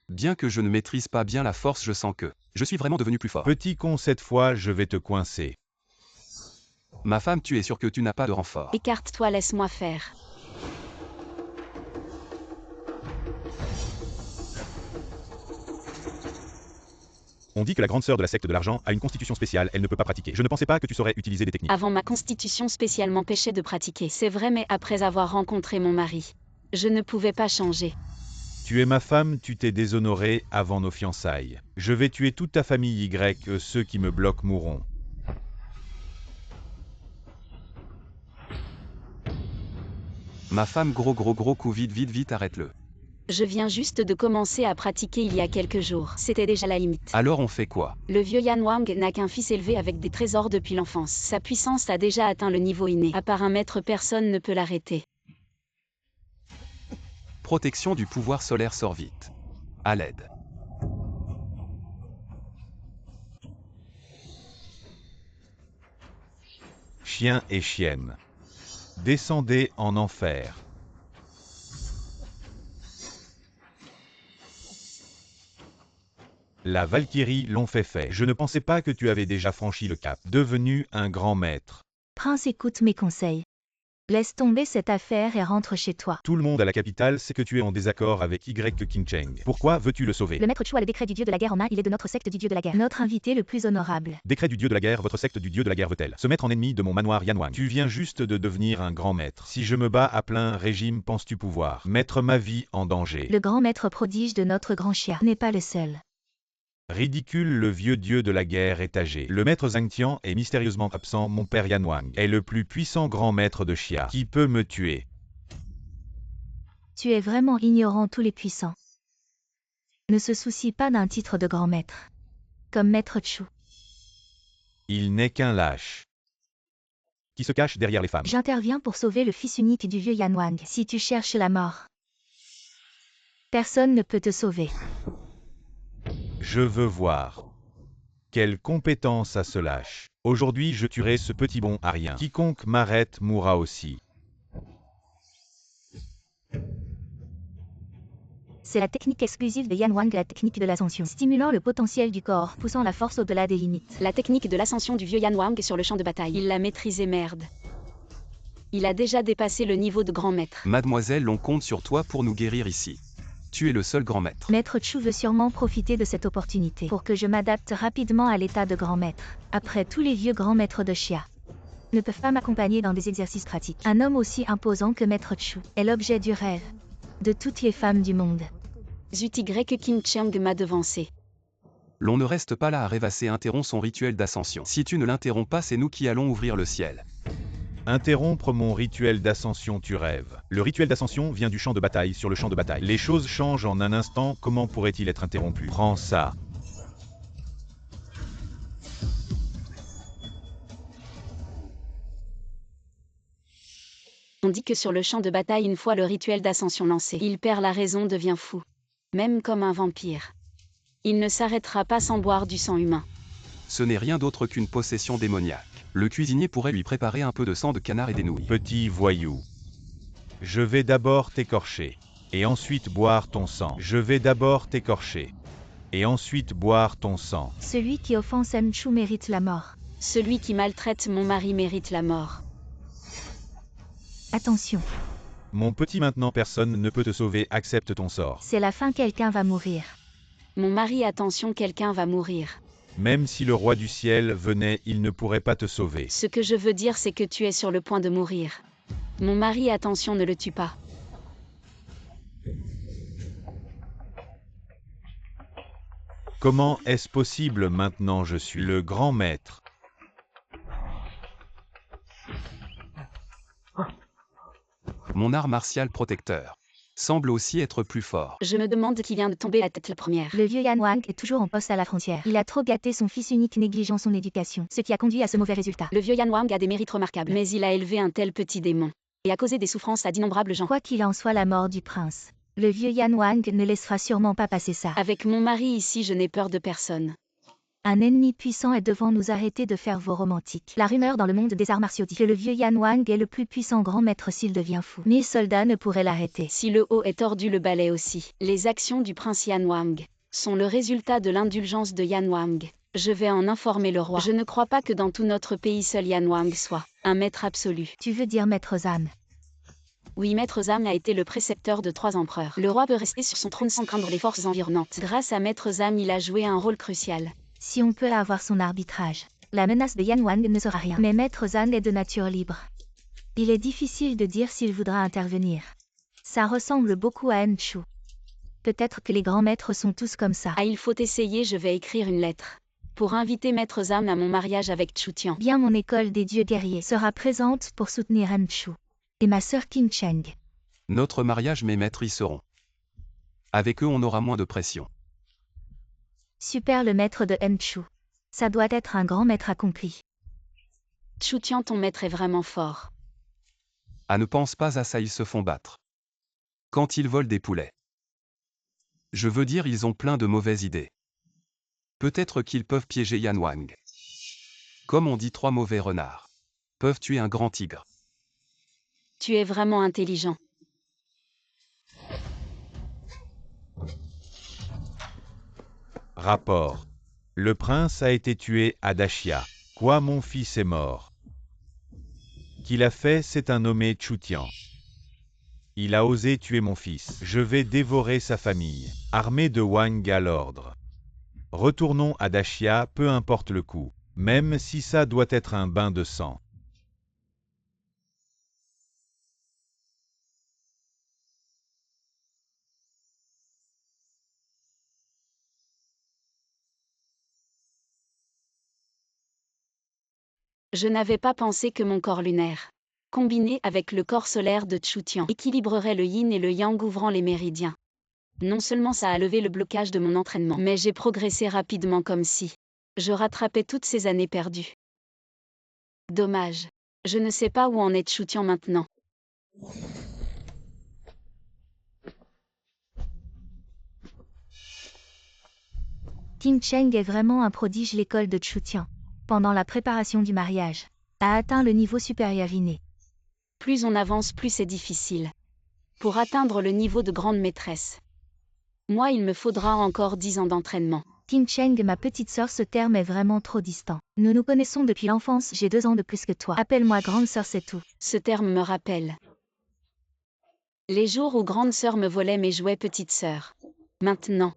Bien que je ne maîtrise pas bien la force, je sens que je suis vraiment devenu plus fort. Petit con, cette fois je vais te coincer. Ma femme, tu es sûr que tu n'as pas de renfort. Écarte-toi, laisse-moi faire. On dit que la grande sœur de la secte de l'argent a une constitution spéciale, elle ne peut pas pratiquer. Je ne pensais pas que tu saurais utiliser des techniques. Avant, ma constitution spéciale m'empêchait de pratiquer. C'est vrai, mais après avoir rencontré mon mari, je ne pouvais pas changer. Tu es ma femme, tu t'es déshonorée avant nos fiançailles. Je vais tuer toute ta famille Y, ceux qui me bloquent mourront. Ma femme, gros coup, vite, arrête-le. Je viens juste de commencer à pratiquer il y a quelques jours. C'était déjà la limite. Alors on fait quoi? Le vieux Yan Wang n'a qu'un fils élevé avec des trésors depuis l'enfance. Sa puissance a déjà atteint le niveau inné. À part un maître, personne ne peut l'arrêter. Protection du pouvoir solaire, sort vite. À l'aide. Chien et chienne. Descendez en enfer. La Valkyrie l'ont fait. Je ne pensais pas que tu avais déjà franchi le cap, devenu un grand maître. Prince, écoute mes conseils. Laisse tomber cette affaire et rentre chez toi. Tout le monde à la capitale sait que tu es en désaccord avec Y King Cheng. Pourquoi veux-tu le sauver? Le maître Chu a le décret du dieu de la guerre en main, il est de notre secte du dieu de la guerre. Notre invité le plus honorable. Décret du dieu de la guerre, votre secte du dieu de la guerre veut-elle se mettre en ennemi de mon manoir Yan Wang? Tu viens juste de devenir un grand maître. Si je me bats à plein régime, penses-tu pouvoir mettre ma vie en danger? Le grand maître prodige de notre grand chien n'est pas le seul. Ridicule, le vieux dieu de la guerre est âgé. Le maître Zhang Tian est mystérieusement absent. Mon père Yan Wang est le plus puissant grand maître de Xia. Qui peut me tuer? Tu es vraiment ignorant, tous les puissants. Ne se soucie pas d'un titre de grand maître. Comme maître Chu. Il n'est qu'un lâche qui se cache derrière les femmes. J'interviens pour sauver le fils unique du vieux Yan Wang. Si tu cherches la mort, personne ne peut te sauver. Je veux voir. Quelle compétence a ce lâche. Aujourd'hui je tuerai ce petit bon à rien. Quiconque m'arrête mourra aussi. C'est la technique exclusive de Yan Wang, la technique de l'ascension, stimulant le potentiel du corps, poussant la force au-delà des limites. La technique de l'ascension du vieux Yan Wang sur le champ de bataille. Il l'a maîtrisée, merde. Il a déjà dépassé le niveau de grand maître. Mademoiselle, on compte sur toi pour nous guérir ici. Tu es le seul grand maître. Maître Chu veut sûrement profiter de cette opportunité pour que je m'adapte rapidement à l'état de grand maître. Après, tous les vieux grands maîtres de Xia ne peuvent pas m'accompagner dans des exercices pratiques. Un homme aussi imposant que Maître Chu est l'objet du rêve de toutes les femmes du monde. Zut, Y King Cheng m'a devancé. L'on ne reste pas là à rêvasser, interrompt son rituel d'ascension. Si tu ne l'interromps pas, c'est nous qui allons ouvrir le ciel. Interrompre mon rituel d'ascension, tu rêves. Le rituel d'ascension vient du champ de bataille sur le champ de bataille. Les choses changent en un instant, comment pourrait-il être interrompu? Prends ça. On dit que sur le champ de bataille, une fois le rituel d'ascension lancé, il perd la raison, devient fou. Même comme un vampire. Il ne s'arrêtera pas sans boire du sang humain. Ce n'est rien d'autre qu'une possession démoniaque. Le cuisinier pourrait lui préparer un peu de sang de canard et des nouilles. Petit voyou. Je vais d'abord t'écorcher. et ensuite boire ton sang. Je vais d'abord t'écorcher, et ensuite boire ton sang. Celui qui offense Enchu mérite la mort. Celui qui maltraite mon mari mérite la mort. Attention, Mon petit, maintenant personne ne peut te sauver, accepte ton sort. c'est la fin, quelqu'un va mourir. Mon mari, attention, quelqu'un va mourir. Même si le roi du ciel venait, il ne pourrait pas te sauver. Ce que je veux dire, c'est que tu es sur le point de mourir. Mon mari, attention, ne le tue pas. Comment est-ce possible maintenant? Je suis le grand maître. Mon art martial protecteur semble aussi être plus fort. Je me demande qui vient de tomber la tête la première. Le vieux Yan Wang est toujours en poste à la frontière. Il a trop gâté son fils unique, négligeant son éducation, ce qui a conduit à ce mauvais résultat. Le vieux Yan Wang a des mérites remarquables, mais il a élevé un tel petit démon et a causé des souffrances à d'innombrables gens. Quoi qu'il en soit, la mort du prince, le vieux Yan Wang ne laissera sûrement pas passer ça. Avec mon mari ici, je n'ai peur de personne. Un ennemi puissant est devant nous, arrêtez de faire vos romantiques. La rumeur dans le monde des arts martiaux dit que le vieux Yan Wang est le plus puissant grand maître s'il devient fou. 1000 soldats ne pourraient l'arrêter. Si le haut est tordu, le balai aussi. Les actions du prince Yan Wang sont le résultat de l'indulgence de Yan Wang. Je vais en informer le roi. Je ne crois pas que dans tout notre pays seul Yan Wang soit un maître absolu. Tu veux dire maître Zam? Oui, Maître Zam a été le précepteur de 3 empereurs. Le roi peut rester sur son trône sans craindre les forces environnantes. Grâce à Maître Zam, il a joué un rôle crucial. Si on peut avoir son arbitrage, la menace de Yan Wang ne sera rien. Mais Maître Zan est de nature libre. Il est difficile de dire s'il voudra intervenir. Ça ressemble beaucoup à Enchu. Peut-être que les grands maîtres sont tous comme ça. Ah, il faut essayer, je vais écrire une lettre pour inviter Maître Zam à mon mariage avec Chu Tian. Bien, mon école des dieux guerriers sera présente pour soutenir Enchu. Et ma sœur Qing Cheng. Notre mariage, mes maîtres y seront. Avec eux, on aura moins de pression. Super, le maître de Enchu. Ça doit être un grand maître accompli. Chu Tian, ton maître est vraiment fort. Ah, ne pense pas à ça, ils se font battre. Quand ils volent des poulets. Je veux dire, ils ont plein de mauvaises idées. Peut-être qu'ils peuvent piéger Yan Wang. Comme on dit, 3 mauvais renards peuvent tuer un grand tigre. Tu es vraiment intelligent. Rapport. Le prince a été tué à Dashia. Quoi, mon fils est mort? Qu'il a fait, c'est un nommé Chu Tian. Il a osé tuer mon fils. Je vais dévorer sa famille. Armée de Wang à l'ordre. Retournons à Dashia, peu importe le coup. Même si ça doit être un bain de sang. Je n'avais pas pensé que mon corps lunaire, combiné avec le corps solaire de Chu Tian, équilibrerait le yin et le yang, ouvrant les méridiens. Non seulement ça a levé le blocage de mon entraînement, mais j'ai progressé rapidement, comme si je rattrapais toutes ces années perdues. Dommage. Je ne sais pas où en est Chu Tian maintenant. Qing Cheng est vraiment un prodige. L'école de Chu Tian, pendant la préparation du mariage, a atteint le niveau supérieur inné. Plus on avance, plus c'est difficile. Pour atteindre le niveau de grande maîtresse, moi, il me faudra encore 10 ans d'entraînement. Qing Cheng, ma petite sœur, ce terme est vraiment trop distant. Nous nous connaissons depuis l'enfance, j'ai 2 ans de plus que toi. Appelle-moi grande sœur, c'est tout. Ce terme me rappelle les jours où grande sœur me volait mes jouets, petite sœur. Maintenant,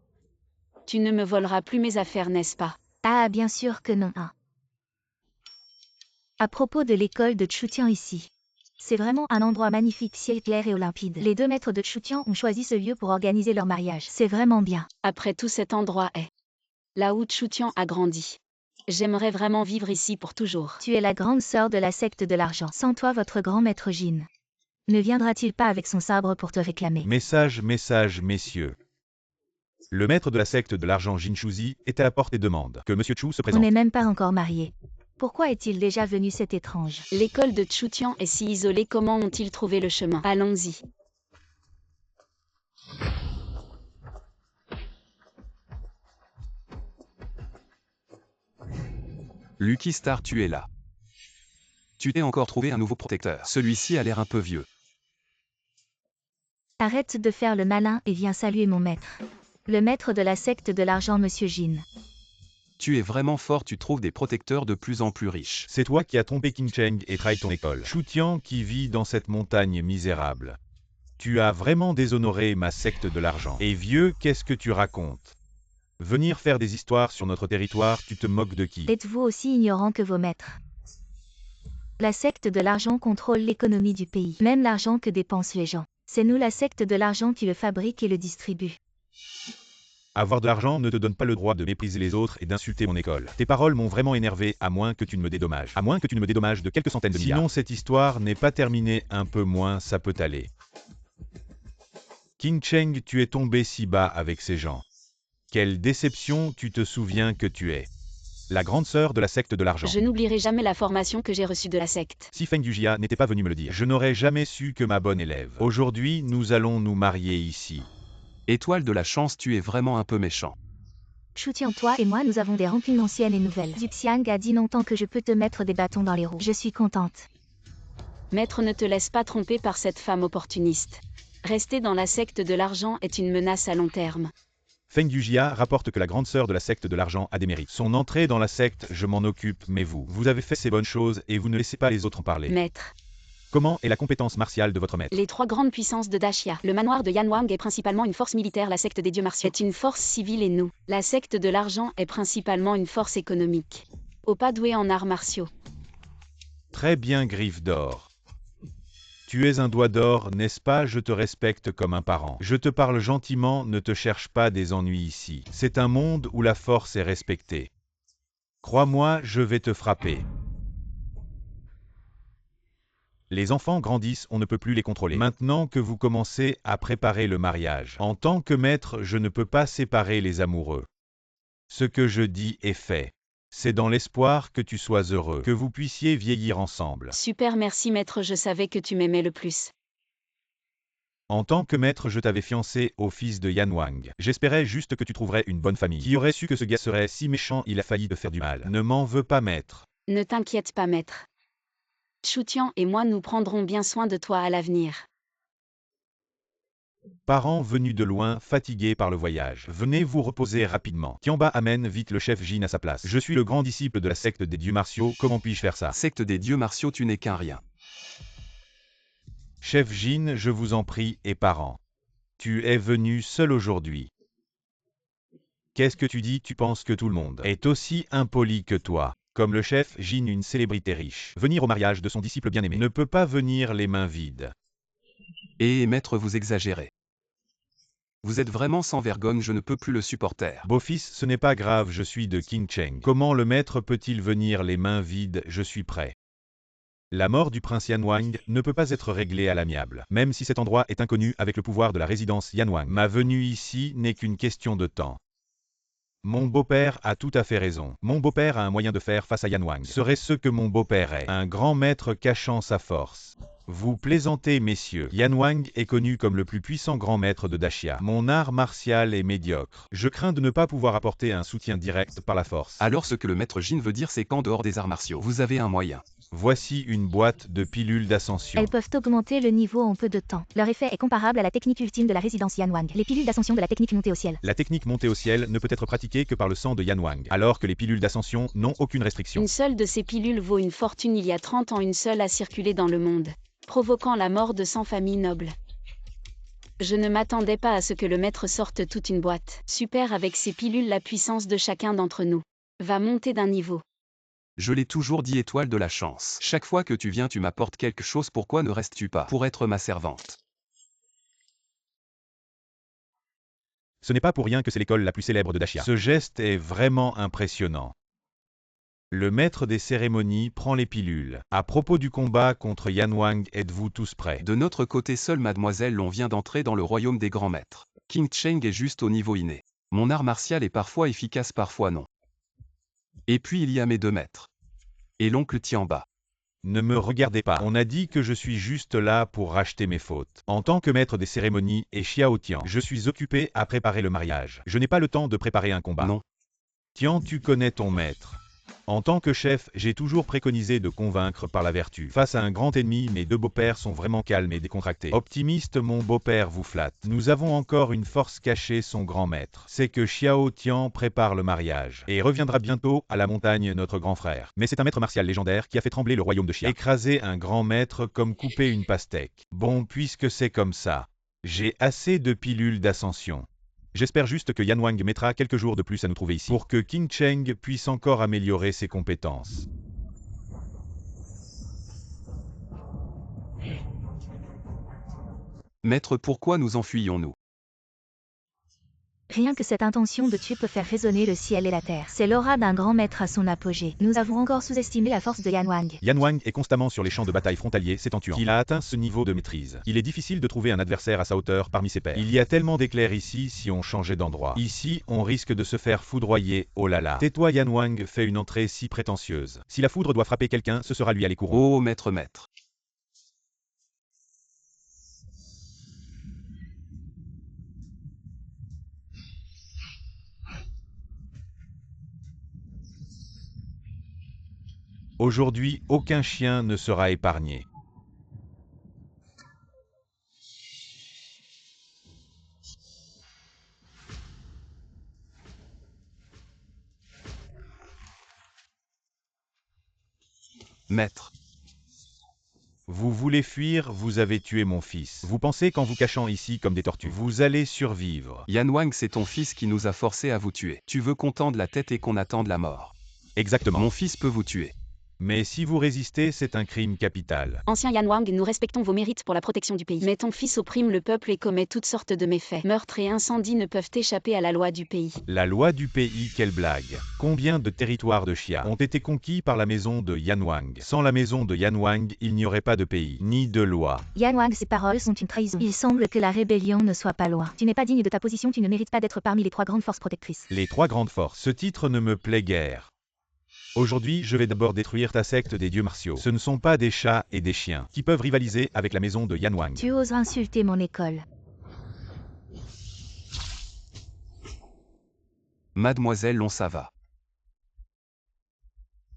tu ne me voleras plus mes affaires, n'est-ce pas? Ah, bien sûr que non. À propos de l'école de Chu Tian ici. C'est vraiment un endroit magnifique, ciel clair et au limpide. Les 2 maîtres de Chu Tian ont choisi ce lieu pour organiser leur mariage. C'est vraiment bien. Après tout, cet endroit est là où Chu Tian a grandi. J'aimerais vraiment vivre ici pour toujours. Tu es la grande sœur de la secte de l'argent. Sans toi, votre grand maître Jin ne viendra-t-il pas avec son sabre pour te réclamer? Message, messieurs. Le maître de la secte de l'argent Jin Shuzi est à la porte et demande que Monsieur Chu se On présente. n'est même pas encore mariés. Pourquoi est-il déjà venu, cet étrange? L'école de Chu Tian est si isolée, comment ont-ils trouvé le chemin? Allons-y. Lucky Star, tu es là. Tu t'es encore trouvé un nouveau protecteur. Celui-ci a l'air un peu vieux. Arrête de faire le malin et viens saluer mon maître. Le maître de la secte de l'argent, Monsieur Jin. Tu es vraiment fort, tu trouves des protecteurs de plus en plus riches. C'est toi qui as trompé King Cheng et trahi ton école. Shu Tian qui vit dans cette montagne misérable. Tu as vraiment déshonoré ma secte de l'argent. Et vieux, qu'est-ce que tu racontes? Venir faire des histoires sur notre territoire, tu te moques de qui? Êtes-vous aussi ignorant que vos maîtres? La secte de l'argent contrôle l'économie du pays, même l'argent que dépensent les gens. C'est nous la secte de l'argent qui le fabrique et le distribue. Avoir de l'argent ne te donne pas le droit de mépriser les autres et d'insulter mon école. Tes paroles m'ont vraiment énervé, à moins que tu ne me dédommages. À moins que tu ne me dédommages de quelques centaines de milliards. Sinon cette histoire n'est pas terminée, un peu moins ça peut aller. King Cheng, tu es tombé si bas avec ces gens. Quelle déception, tu te souviens que tu es la grande sœur de la secte de l'argent. Je n'oublierai jamais la formation que j'ai reçue de la secte. Si Feng Yujia n'était pas venu me le dire, je n'aurais jamais su que ma bonne élève. Aujourd'hui, nous allons nous marier ici. Étoile de la chance, tu es vraiment un peu méchant. Shu Tian, toi et moi nous avons des rancunes anciennes et nouvelles. Du Xiang a dit longtemps que je peux te mettre des bâtons dans les roues. Je suis contente. Maître, ne te laisse pas tromper par cette femme opportuniste. Rester dans la secte de l'argent est une menace à long terme. Feng Yujia rapporte que la grande sœur de la secte de l'argent a des mérites. Son entrée dans la secte, je m'en occupe, mais vous avez fait ces bonnes choses et vous ne laissez pas les autres en parler. Maître. Comment est la compétence martiale de votre maître? Les trois grandes puissances de Daxia. Le manoir de Yanwang est principalement une force militaire, la secte des dieux martiaux est une force civile et nous. La secte de l'argent est principalement une force économique. Pas doué en arts martiaux. Très bien, Griffe d'or. Tu es un doigt d'or, n'est-ce pas? Je te respecte comme un parent. Je te parle gentiment, ne te cherche pas des ennuis ici. C'est un monde où la force est respectée. Crois-moi, je vais te frapper. Les enfants grandissent, on ne peut plus les contrôler. Maintenant que vous commencez à préparer le mariage, en tant que maître, je ne peux pas séparer les amoureux. Ce que je dis est fait. C'est dans l'espoir que tu sois heureux, que vous puissiez vieillir ensemble. Super, merci maître, je savais que tu m'aimais le plus. En tant que maître, je t'avais fiancé au fils de Yanwang. J'espérais juste que tu trouverais une bonne famille. Qui aurait su que ce gars serait si méchant, il a failli te faire du mal. Ne m'en veux pas, maître. Ne t'inquiète pas, maître. Shu Tian et moi nous prendrons bien soin de toi à l'avenir. Parents venus de loin, fatigués par le voyage. Venez vous reposer rapidement. Tianba amène vite le chef Jin à sa place. Je suis le grand disciple de la secte des dieux martiaux, comment puis-je faire ça? Secte des dieux martiaux, tu n'es qu'un rien. Chef Jin, je vous en prie, et parents. Tu es venu seul aujourd'hui. Qu'est-ce que tu dis? Tu penses que tout le monde est aussi impoli que toi? Comme le chef Jin, une célébrité riche. Venir au mariage de son disciple bien-aimé ne peut pas venir les mains vides. Et maître, vous exagérez. Vous êtes vraiment sans vergogne, je ne peux plus le supporter. Beau-fils, ce n'est pas grave, je suis de King Cheng. Comment le maître peut-il venir les mains vides? Je suis prêt. La mort du prince Yanwang ne peut pas être réglée à l'amiable. Même si cet endroit est inconnu avec le pouvoir de la résidence Yanwang, ma venue ici n'est qu'une question de temps. Mon beau-père a tout à fait raison. Mon beau-père a un moyen de faire face à Yanwang. Serait ce que mon beau-père est. Un grand maître cachant sa force. Vous plaisantez, messieurs. Yanwang est connu comme le plus puissant grand maître de Daxia. Mon art martial est médiocre. Je crains de ne pas pouvoir apporter un soutien direct par la force. Alors ce que le maître Jin veut dire, c'est qu'en dehors des arts martiaux, vous avez un moyen. Voici une boîte de pilules d'ascension. Elles peuvent augmenter le niveau en peu de temps. Leur effet est comparable à la technique ultime de la résidence Yanwang. Les pilules d'ascension de la technique montée au ciel. La technique montée au ciel ne peut être pratiquée que par le sang de Yanwang, alors que les pilules d'ascension n'ont aucune restriction. Une seule de ces pilules vaut une fortune. Il y a 30 ans, une seule a circulé dans le monde, provoquant la mort de 100 familles nobles. Je ne m'attendais pas à ce que le maître sorte toute une boîte. Super, avec ces pilules, la puissance de chacun d'entre nous va monter d'un niveau. Je l'ai toujours dit, étoile de la chance. Chaque fois que tu viens, tu m'apportes quelque chose, pourquoi ne restes-tu pas pour être ma servante? Ce n'est pas pour rien que c'est l'école la plus célèbre de Daxia. Ce geste est vraiment impressionnant. Le maître des cérémonies prend les pilules. À propos du combat contre Yanwang, êtes-vous tous prêts? De notre côté, seule mademoiselle Long vient d'entrer dans le royaume des grands maîtres. King Cheng est juste au niveau inné. Mon art martial est parfois efficace, parfois non. Et puis il y a mes 2 maîtres. Et l'oncle Tianba. Ne me regardez pas. On a dit que je suis juste là pour racheter mes fautes. En tant que maître des cérémonies et Xiao Tian, je suis occupé à préparer le mariage. Je n'ai pas le temps de préparer un combat. Non. Tian, tu connais ton maître. En tant que chef, j'ai toujours préconisé de convaincre par la vertu. Face à un grand ennemi, mes deux beaux-pères sont vraiment calmes et décontractés. Optimiste, mon beau-père vous flatte. Nous avons encore une force cachée, son grand maître. C'est que Xiao Tian prépare le mariage. Et reviendra bientôt à la montagne notre grand frère. Mais c'est un maître martial légendaire qui a fait trembler le royaume de Xia. Écraser un grand maître comme couper une pastèque. Bon, puisque c'est comme ça, j'ai assez de pilules d'ascension. J'espère juste que Yan Wang mettra quelques jours de plus à nous trouver ici pour que Qing Cheng puisse encore améliorer ses compétences. Maître, pourquoi nous enfuyons-nous? Rien que cette intention de tuer peut faire résonner le ciel et la terre. C'est l'aura d'un grand maître à son apogée. Nous avons encore sous-estimé la force de Yan Wang. Yan Wang est constamment sur les champs de bataille frontaliers, c'est en tuant qu'il a atteint ce niveau de maîtrise. Il est difficile de trouver un adversaire à sa hauteur parmi ses pairs. Il y a tellement d'éclairs ici si on changeait d'endroit. Ici, on risque de se faire foudroyer, oh là là. Tais-toi, Yan Wang fait une entrée si prétentieuse. Si la foudre doit frapper quelqu'un, ce sera lui à l'écourant. Oh, maître. Aujourd'hui, aucun chien ne sera épargné. Maître. Vous voulez fuir, vous avez tué mon fils. Vous pensez qu'en vous cachant ici comme des tortues, vous allez survivre. Yan Wang, c'est ton fils qui nous a forcés à vous tuer. Tu veux qu'on tende la tête et qu'on attende la mort. Exactement. Mon fils peut vous tuer. Mais si vous résistez, c'est un crime capital. Ancien Yan Wang, nous respectons vos mérites pour la protection du pays. Mais ton fils opprime le peuple et commet toutes sortes de méfaits. Meurtres et incendies ne peuvent échapper à la loi du pays. La loi du pays, quelle blague. Combien de territoires de Xia ont été conquis par la maison de Yan Wang? Sans la maison de Yan Wang, il n'y aurait pas de pays, ni de loi. Yan Wang, ces paroles sont une trahison. Il semble que la rébellion ne soit pas loin. Tu n'es pas digne de ta position, tu ne mérites pas d'être parmi les 3 grandes forces protectrices. Les 3 grandes forces. Ce titre ne me plaît guère. Aujourd'hui, je vais d'abord détruire ta secte des dieux martiaux. Ce ne sont pas des chats et des chiens qui peuvent rivaliser avec la maison de Yan Wang. Tu oses insulter mon école. Mademoiselle Lonsava.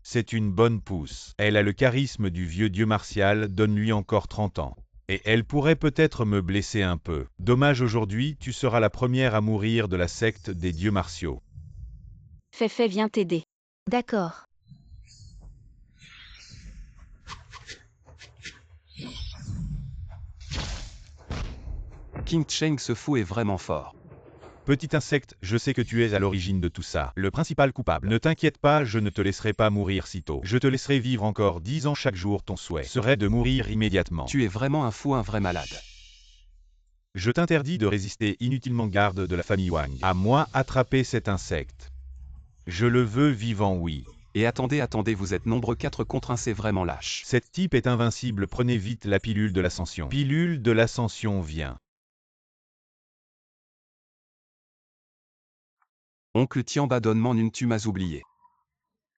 C'est une bonne pousse. Elle a le charisme du vieux dieu martial, donne-lui encore 30 ans. Et elle pourrait peut-être me blesser un peu. Dommage, aujourd'hui, tu seras la première à mourir de la secte des dieux martiaux. Fei vient t'aider. D'accord. Qing Cheng, ce fou est vraiment fort. Petit insecte, je sais que tu es à l'origine de tout ça. Le principal coupable. Ne t'inquiète pas, je ne te laisserai pas mourir si tôt. Je te laisserai vivre encore 10 ans chaque jour. Ton souhait serait de mourir immédiatement. Tu es vraiment un fou, un vrai malade. Je t'interdis de résister inutilement, garde de la famille Wang. À moi, attraper cet insecte. Je le veux vivant, oui. Et attendez, vous êtes nombreux 4 contre 1, c'est vraiment lâche. Cet type est invincible, prenez vite la pilule de l'ascension. Pilule de l'ascension vient. Oncle Tiamba, donne-moi une, tu m'as oublié.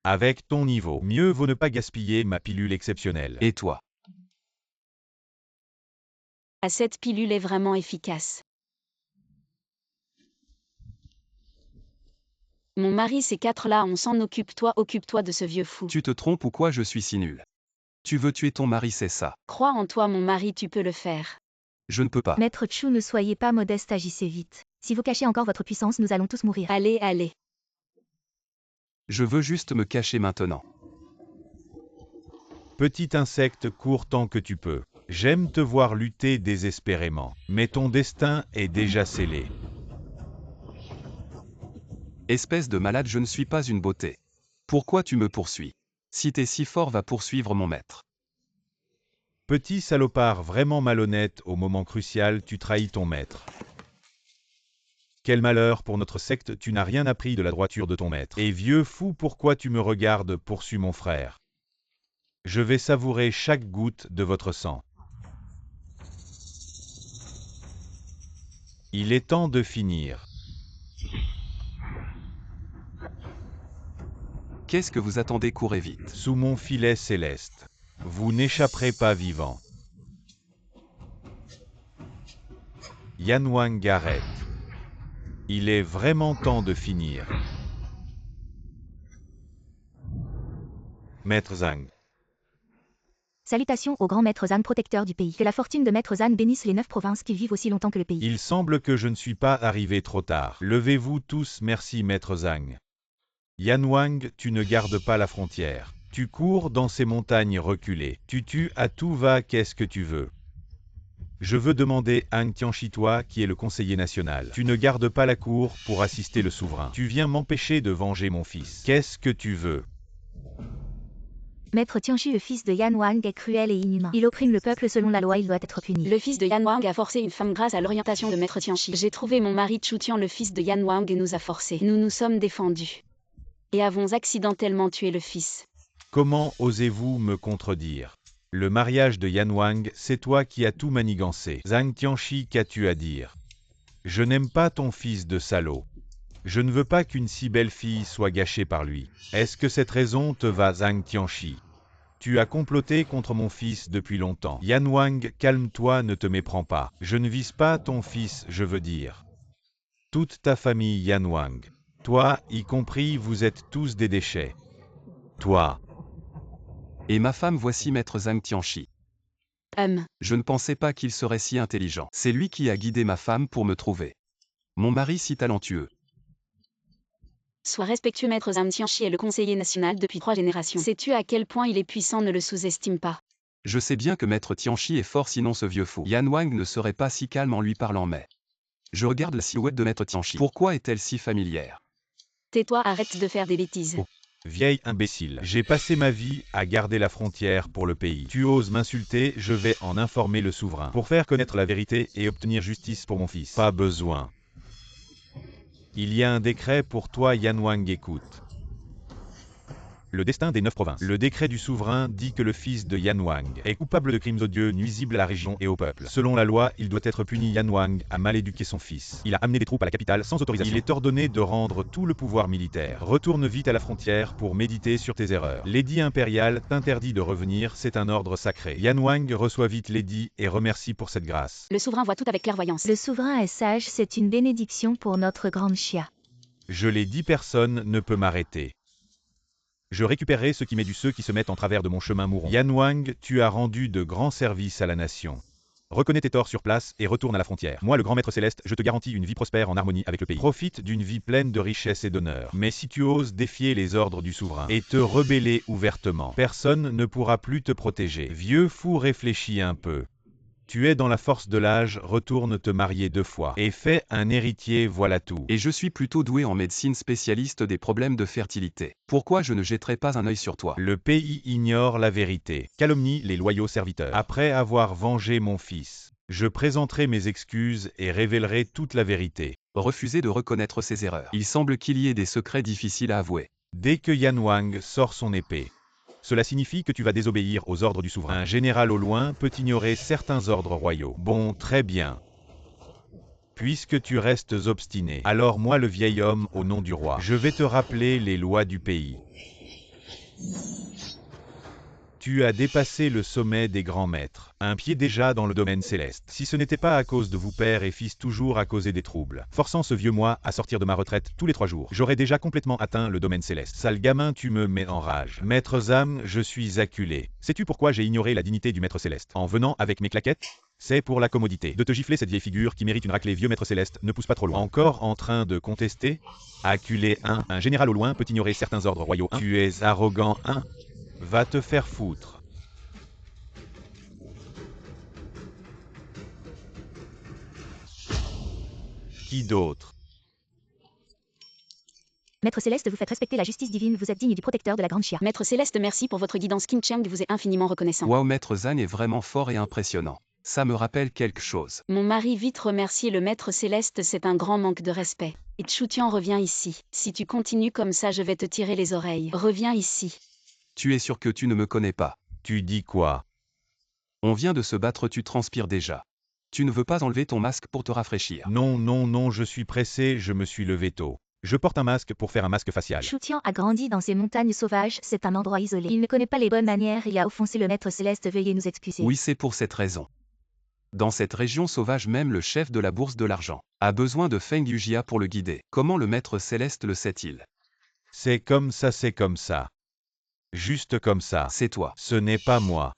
Avec ton niveau, mieux vaut ne pas gaspiller ma pilule exceptionnelle. Et toi? Cette pilule est vraiment efficace. Mon mari, ces 4 là, on s'en occupe, toi, occupe-toi de ce vieux fou. Tu te trompes ou quoi? Je suis si nul. Tu veux tuer ton mari, c'est ça? Crois en toi, mon mari, tu peux le faire. Je ne peux pas. Maître Chu, ne soyez pas modeste, agissez vite. Si vous cachez encore votre puissance, nous allons tous mourir. Allez, allez. Je veux juste me cacher maintenant. Petit insecte, cours tant que tu peux. J'aime te voir lutter désespérément, mais ton destin est déjà scellé. Espèce de malade, je ne suis pas une beauté. Pourquoi tu me poursuis? Si t'es si fort, va poursuivre mon maître. Petit salopard vraiment malhonnête, au moment crucial, tu trahis ton maître. Quel malheur pour notre secte, tu n'as rien appris de la droiture de ton maître. Et vieux fou, pourquoi tu me regardes, poursuit mon frère. Je vais savourer chaque goutte de votre sang. Il est temps de finir. Qu'est-ce que vous attendez? Courez vite. Sous mon filet céleste. Vous n'échapperez pas vivant. Yan Wang arrête. Il est vraiment temps de finir. Maître Zhang. Salutations au grand maître Zhang, protecteur du pays. Que la fortune de maître Zhang bénisse les 9 provinces qui vivent aussi longtemps que le pays. Il semble que je ne suis pas arrivé trop tard. Levez-vous tous, merci Maître Zhang. Yan Wang, tu ne gardes pas la frontière. Tu cours dans ces montagnes reculées. Tu tues à tout va, qu'est-ce que tu veux? Je veux demander Hang Tianchi, toi qui es le conseiller national. Tu ne gardes pas la cour pour assister le souverain. Tu viens m'empêcher de venger mon fils. Qu'est-ce que tu veux? Maître Tianchi, le fils de Yan Wang, est cruel et inhumain. Il opprime le peuple selon la loi, il doit être puni. Le fils de Yan Wang a forcé une femme grâce à l'orientation de maître Tianchi. J'ai trouvé mon mari Chu Tian, le fils de Yan Wang, et nous a forcés. Nous nous sommes défendus. Et avons accidentellement tué le fils. Comment osez-vous me contredire? Le mariage de Yan Wang, c'est toi qui as tout manigancé. Zhang Tianchi, qu'as-tu à dire? Je n'aime pas ton fils de salaud. Je ne veux pas qu'une si belle fille soit gâchée par lui. Est-ce que cette raison te va, Zhang Tianchi? Tu as comploté contre mon fils depuis longtemps. Yan Wang, calme-toi, ne te méprends pas. Je ne vise pas ton fils, je veux dire toute ta famille, Yan Wang. Toi, y compris, vous êtes tous des déchets. Toi. Et ma femme, voici maître Zhang Tianchi. Je ne pensais pas qu'il serait si intelligent. C'est lui qui a guidé ma femme pour me trouver. Mon mari si talentueux. Sois respectueux, maître Zhang Tianchi est le conseiller national depuis 3 générations. Sais-tu à quel point il est puissant, ne le sous-estime pas. Je sais bien que maître Tianchi est fort, sinon ce vieux fou Yan Wang ne serait pas si calme en lui parlant, mais... Je regarde la silhouette de maître Tianchi. Pourquoi est-elle si familière? Tais-toi, arrête de faire des bêtises. Oh. Vieille imbécile, j'ai passé ma vie à garder la frontière pour le pays. Tu oses m'insulter, je vais en informer le souverain. Pour faire connaître la vérité et obtenir justice pour mon fils. Pas besoin. Il y a un décret pour toi, Yan Wang, écoute. Le destin des 9 provinces. Le décret du souverain dit que le fils de Yan Wang est coupable de crimes odieux nuisibles à la région et au peuple. Selon la loi, il doit être puni. Yan Wang a mal éduqué son fils. Il a amené des troupes à la capitale sans autorisation. Il est ordonné de rendre tout le pouvoir militaire. Retourne vite à la frontière pour méditer sur tes erreurs. L'édit impérial t'interdit de revenir, c'est un ordre sacré. Yan Wang reçoit vite l'édit et remercie pour cette grâce. Le souverain voit tout avec clairvoyance. Le souverain est sage, c'est une bénédiction pour notre grande chia. Je l'ai dit, personne ne peut m'arrêter. Je récupérerai ce qui m'est dû, ceux qui se mettent en travers de mon chemin mourront. Yan Wang, tu as rendu de grands services à la nation. Reconnais tes torts sur place et retourne à la frontière. Moi, le grand maître céleste, je te garantis une vie prospère en harmonie avec le pays. Profite d'une vie pleine de richesse et d'honneur. Mais si tu oses défier les ordres du souverain et te rebeller ouvertement, personne ne pourra plus te protéger. Vieux fou, réfléchis un peu. Tu es dans la force de l'âge, retourne te marier 2 fois. Et fais un héritier, voilà tout. Et je suis plutôt doué en médecine, spécialiste des problèmes de fertilité. Pourquoi je ne jetterai pas un œil sur toi? Le pays ignore la vérité, calomnie les loyaux serviteurs. Après avoir vengé mon fils, je présenterai mes excuses et révélerai toute la vérité. Refusez de reconnaître ses erreurs. Il semble qu'il y ait des secrets difficiles à avouer. Dès que Yan Wang sort son épée, cela signifie que tu vas désobéir aux ordres du souverain. Un général au loin peut ignorer certains ordres royaux. Bon, très bien. Puisque tu restes obstiné, alors moi le vieil homme, au nom du roi, je vais te rappeler les lois du pays. Tu as dépassé le sommet des grands maîtres, un pied déjà dans le domaine céleste. Si ce n'était pas à cause de vous père et fils toujours à causer des troubles, forçant ce vieux moi à sortir de ma retraite tous les 3 jours, j'aurais déjà complètement atteint le domaine céleste. Sale gamin, tu me mets en rage. Maître Zhang, je suis acculé. Sais-tu pourquoi j'ai ignoré la dignité du maître céleste? En venant avec mes claquettes? C'est pour la commodité. De te gifler cette vieille figure qui mérite une raclée. Vieux maître céleste, ne pousse pas trop loin. Encore en train de contester? Acculé 1. Un général au loin peut ignorer certains ordres royaux 1. Tu es arrogant 1. Va te faire foutre. Qui d'autre? Maître Céleste, vous faites respecter la justice divine, vous êtes digne du protecteur de la grande chia. Maître Céleste, merci pour votre guidance. King Cheng vous est infiniment reconnaissant. Waouh, maître Zhang est vraiment fort et impressionnant. Ça me rappelle quelque chose. Mon mari, vite remercier le maître Céleste, c'est un grand manque de respect. Et Chu Tian, reviens ici. Si tu continues comme ça, je vais te tirer les oreilles. Reviens ici. Tu es sûr que tu ne me connais pas? Tu dis quoi? On vient de se battre, tu transpires déjà. Tu ne veux pas enlever ton masque pour te rafraîchir? Non, non, non, je suis pressé, je me suis levé tôt. Je porte un masque pour faire un masque facial. Chu Tian a grandi dans ces montagnes sauvages, c'est un endroit isolé. Il ne connaît pas les bonnes manières et a offensé le maître céleste, veuillez nous excuser. Oui, c'est pour cette raison. Dans cette région sauvage, même le chef de la bourse de l'argent a besoin de Feng Yujia pour le guider. Comment le maître céleste le sait-il? C'est comme ça, c'est comme ça. Juste comme ça. C'est toi. Ce n'est pas moi.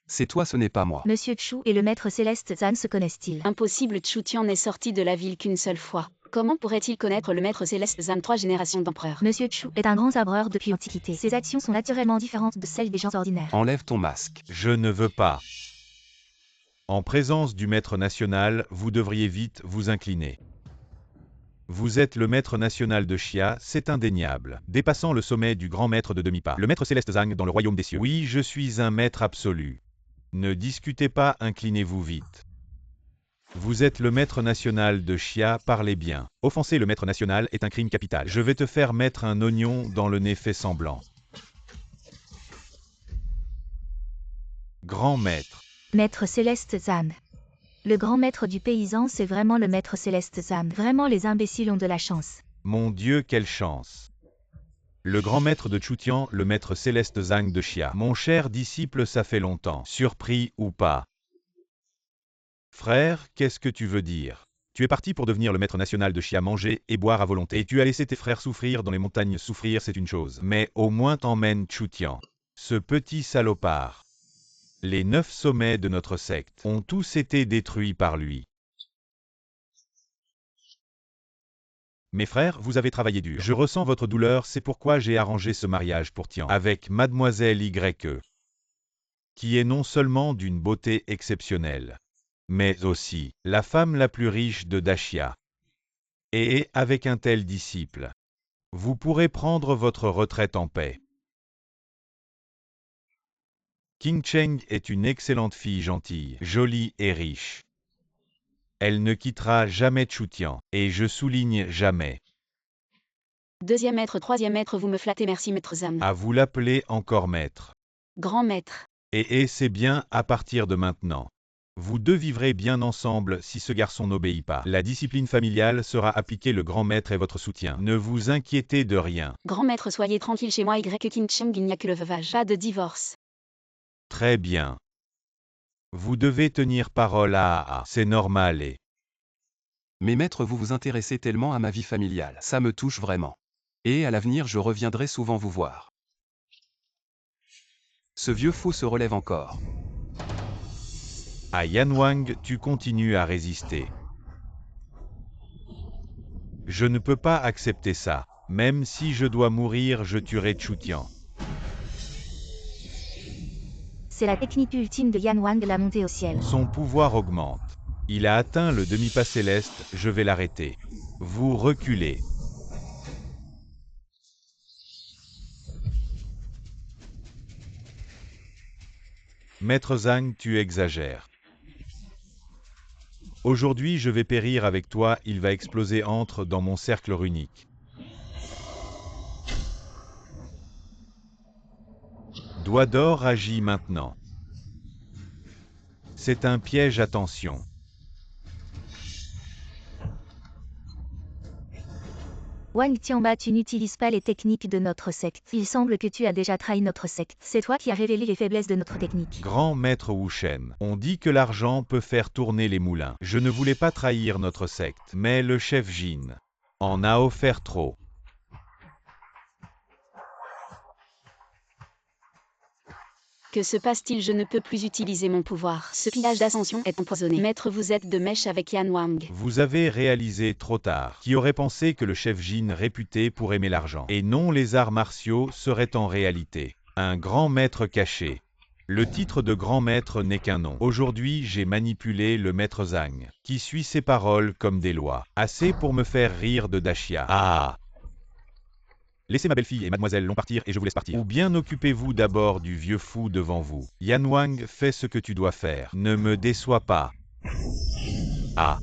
C'est toi, ce n'est pas moi. Monsieur Chu et le maître céleste Zan se connaissent-ils? Impossible, Chu Tian n'est sorti de la ville qu'une seule fois. Comment pourrait-il connaître le maître céleste Zan 3 générations d'empereurs? Monsieur Chu est un grand sabreur depuis l'Antiquité. Ses actions sont naturellement différentes de celles des gens ordinaires. Enlève ton masque. Je ne veux pas. En présence du maître national, vous devriez vite vous incliner. Vous êtes le maître national de Xia, c'est indéniable. Dépassant le sommet du grand maître de demi-pas. Le maître céleste Zhang dans le royaume des cieux. Oui, je suis un maître absolu. Ne discutez pas, inclinez-vous vite. Vous êtes le maître national de Xia, parlez bien. Offenser le maître national est un crime capital. Je vais te faire mettre un oignon dans le nez fait semblant. Grand maître. Maître céleste Zan. Le grand maître du paysan, c'est vraiment le maître céleste Zan. Vraiment, les imbéciles ont de la chance. Mon Dieu, quelle chance. Le grand maître de Chutian, le maître céleste Zhang de Xia. Mon cher disciple, ça fait longtemps. Surpris ou pas? Frère, qu'est-ce que tu veux dire? Tu es parti pour devenir le maître national de Xia, manger et boire à volonté. Et tu as laissé tes frères souffrir dans les montagnes. Souffrir, c'est une chose. Mais au moins t'emmènes Chutian. Ce petit salopard. Les 9 sommets de notre secte ont tous été détruits par lui. Mes frères, vous avez travaillé dur. Je ressens votre douleur, c'est pourquoi j'ai arrangé ce mariage pour Tian avec Mademoiselle YE, qui est non seulement d'une beauté exceptionnelle, mais aussi la femme la plus riche de Dashia. Et avec un tel disciple, vous pourrez prendre votre retraite en paix. Qing Cheng est une excellente fille gentille, jolie et riche. Elle ne quittera jamais Chutian, et je souligne jamais. Deuxième maître, troisième maître, vous me flattez, merci maître Zan. À vous l'appeler encore maître. Grand maître. Et c'est bien à partir de maintenant. Vous deux vivrez bien ensemble si ce garçon n'obéit pas. La discipline familiale sera appliquée, le grand maître est votre soutien. Ne vous inquiétez de rien. Grand maître, soyez tranquille chez moi, Qing Cheng, il n'y a que le veuvage. Pas de divorce. Très bien. Vous devez tenir parole à c'est normal et... Mais maître, vous vous intéressez tellement à ma vie familiale. Ça me touche vraiment. Et à l'avenir, je reviendrai souvent vous voir. Ce vieux fou se relève encore. À Yanwang, tu continues à résister. Je ne peux pas accepter ça. Même si je dois mourir, je tuerai Chutian. C'est la technique ultime de Yan Wang, la montée au ciel. Son pouvoir augmente. Il a atteint le demi-pas céleste, je vais l'arrêter. Vous reculez. Maître Zhang, tu exagères. Aujourd'hui, je vais périr avec toi, il va exploser, entre dans mon cercle runique. Doigt d'or agit maintenant. C'est un piège, attention. Wang Tianba, tu n'utilises pas les techniques de notre secte. Il semble que tu as déjà trahi notre secte. C'est toi qui as révélé les faiblesses de notre technique. Grand maître Wu Shen, on dit que l'argent peut faire tourner les moulins. Je ne voulais pas trahir notre secte, mais le chef Jin en a offert trop. Que se passe-t-il? Je ne peux plus utiliser mon pouvoir. Ce pillage d'ascension est empoisonné. Maître, vous êtes de mèche avec Yan Wang. Vous avez réalisé trop tard. Qui aurait pensé que le chef Jin réputé pour aimer l'argent et non les arts martiaux serait en réalité un grand maître caché. Le titre de grand maître n'est qu'un nom. Aujourd'hui, j'ai manipulé le maître Zhang, qui suit ses paroles comme des lois. Assez pour me faire rire de Dashia. Ah! Laissez ma belle-fille et mademoiselle Long partir et je vous laisse partir. Ou bien occupez-vous d'abord du vieux fou devant vous. Yan Wang, fais ce que tu dois faire. Ne me déçois pas. Ah.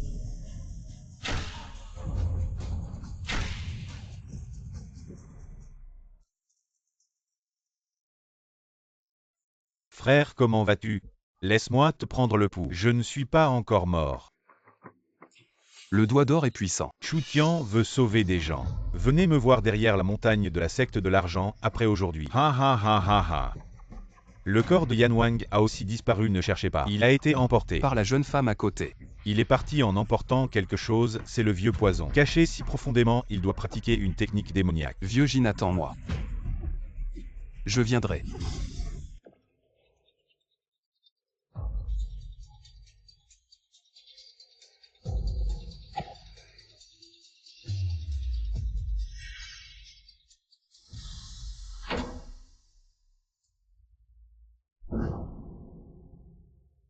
Frère, comment vas-tu? Laisse-moi te prendre le pouls. Je ne suis pas encore mort. Le doigt d'or est puissant. Chutian veut sauver des gens. Venez me voir derrière la montagne de la secte de l'argent, après aujourd'hui. Ha ha ha ha ha. Le corps de Yan Wang a aussi disparu, ne cherchez pas. Il a été emporté Par la jeune femme à côté. Il est parti en emportant quelque chose, c'est le vieux poison. Caché si profondément, il doit pratiquer une technique démoniaque. Vieux Jin, attends-moi. Je viendrai.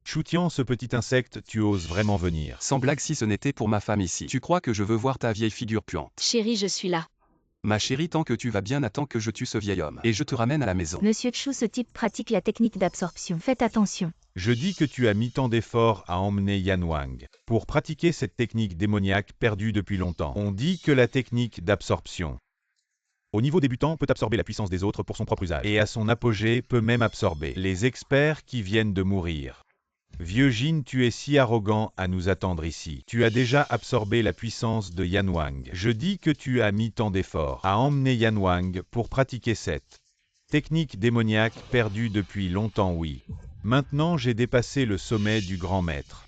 Chutian, ce petit insecte, tu oses vraiment venir. Sans blague, si ce n'était pour ma femme ici. Tu crois que je veux voir ta vieille figure puante? Chérie, je suis là. Ma chérie, tant que tu vas bien, attends que je tue ce vieil homme. Et je te ramène à la maison. Monsieur Chu, ce type pratique la technique d'absorption. Faites attention. Je dis que tu as mis tant d'efforts à emmener Yan Wang pour pratiquer cette technique démoniaque perdue depuis longtemps. On dit que la technique d'absorption, au niveau débutant, peut absorber la puissance des autres pour son propre usage. Et à son apogée, peut même absorber les experts qui viennent de mourir. Vieux Jin, tu es si arrogant à nous attendre ici. Tu as déjà absorbé la puissance de Yan Wang. Je dis que tu as mis tant d'efforts à emmener Yan Wang pour pratiquer cette technique démoniaque perdue depuis longtemps, oui. Maintenant, j'ai dépassé le sommet du grand maître.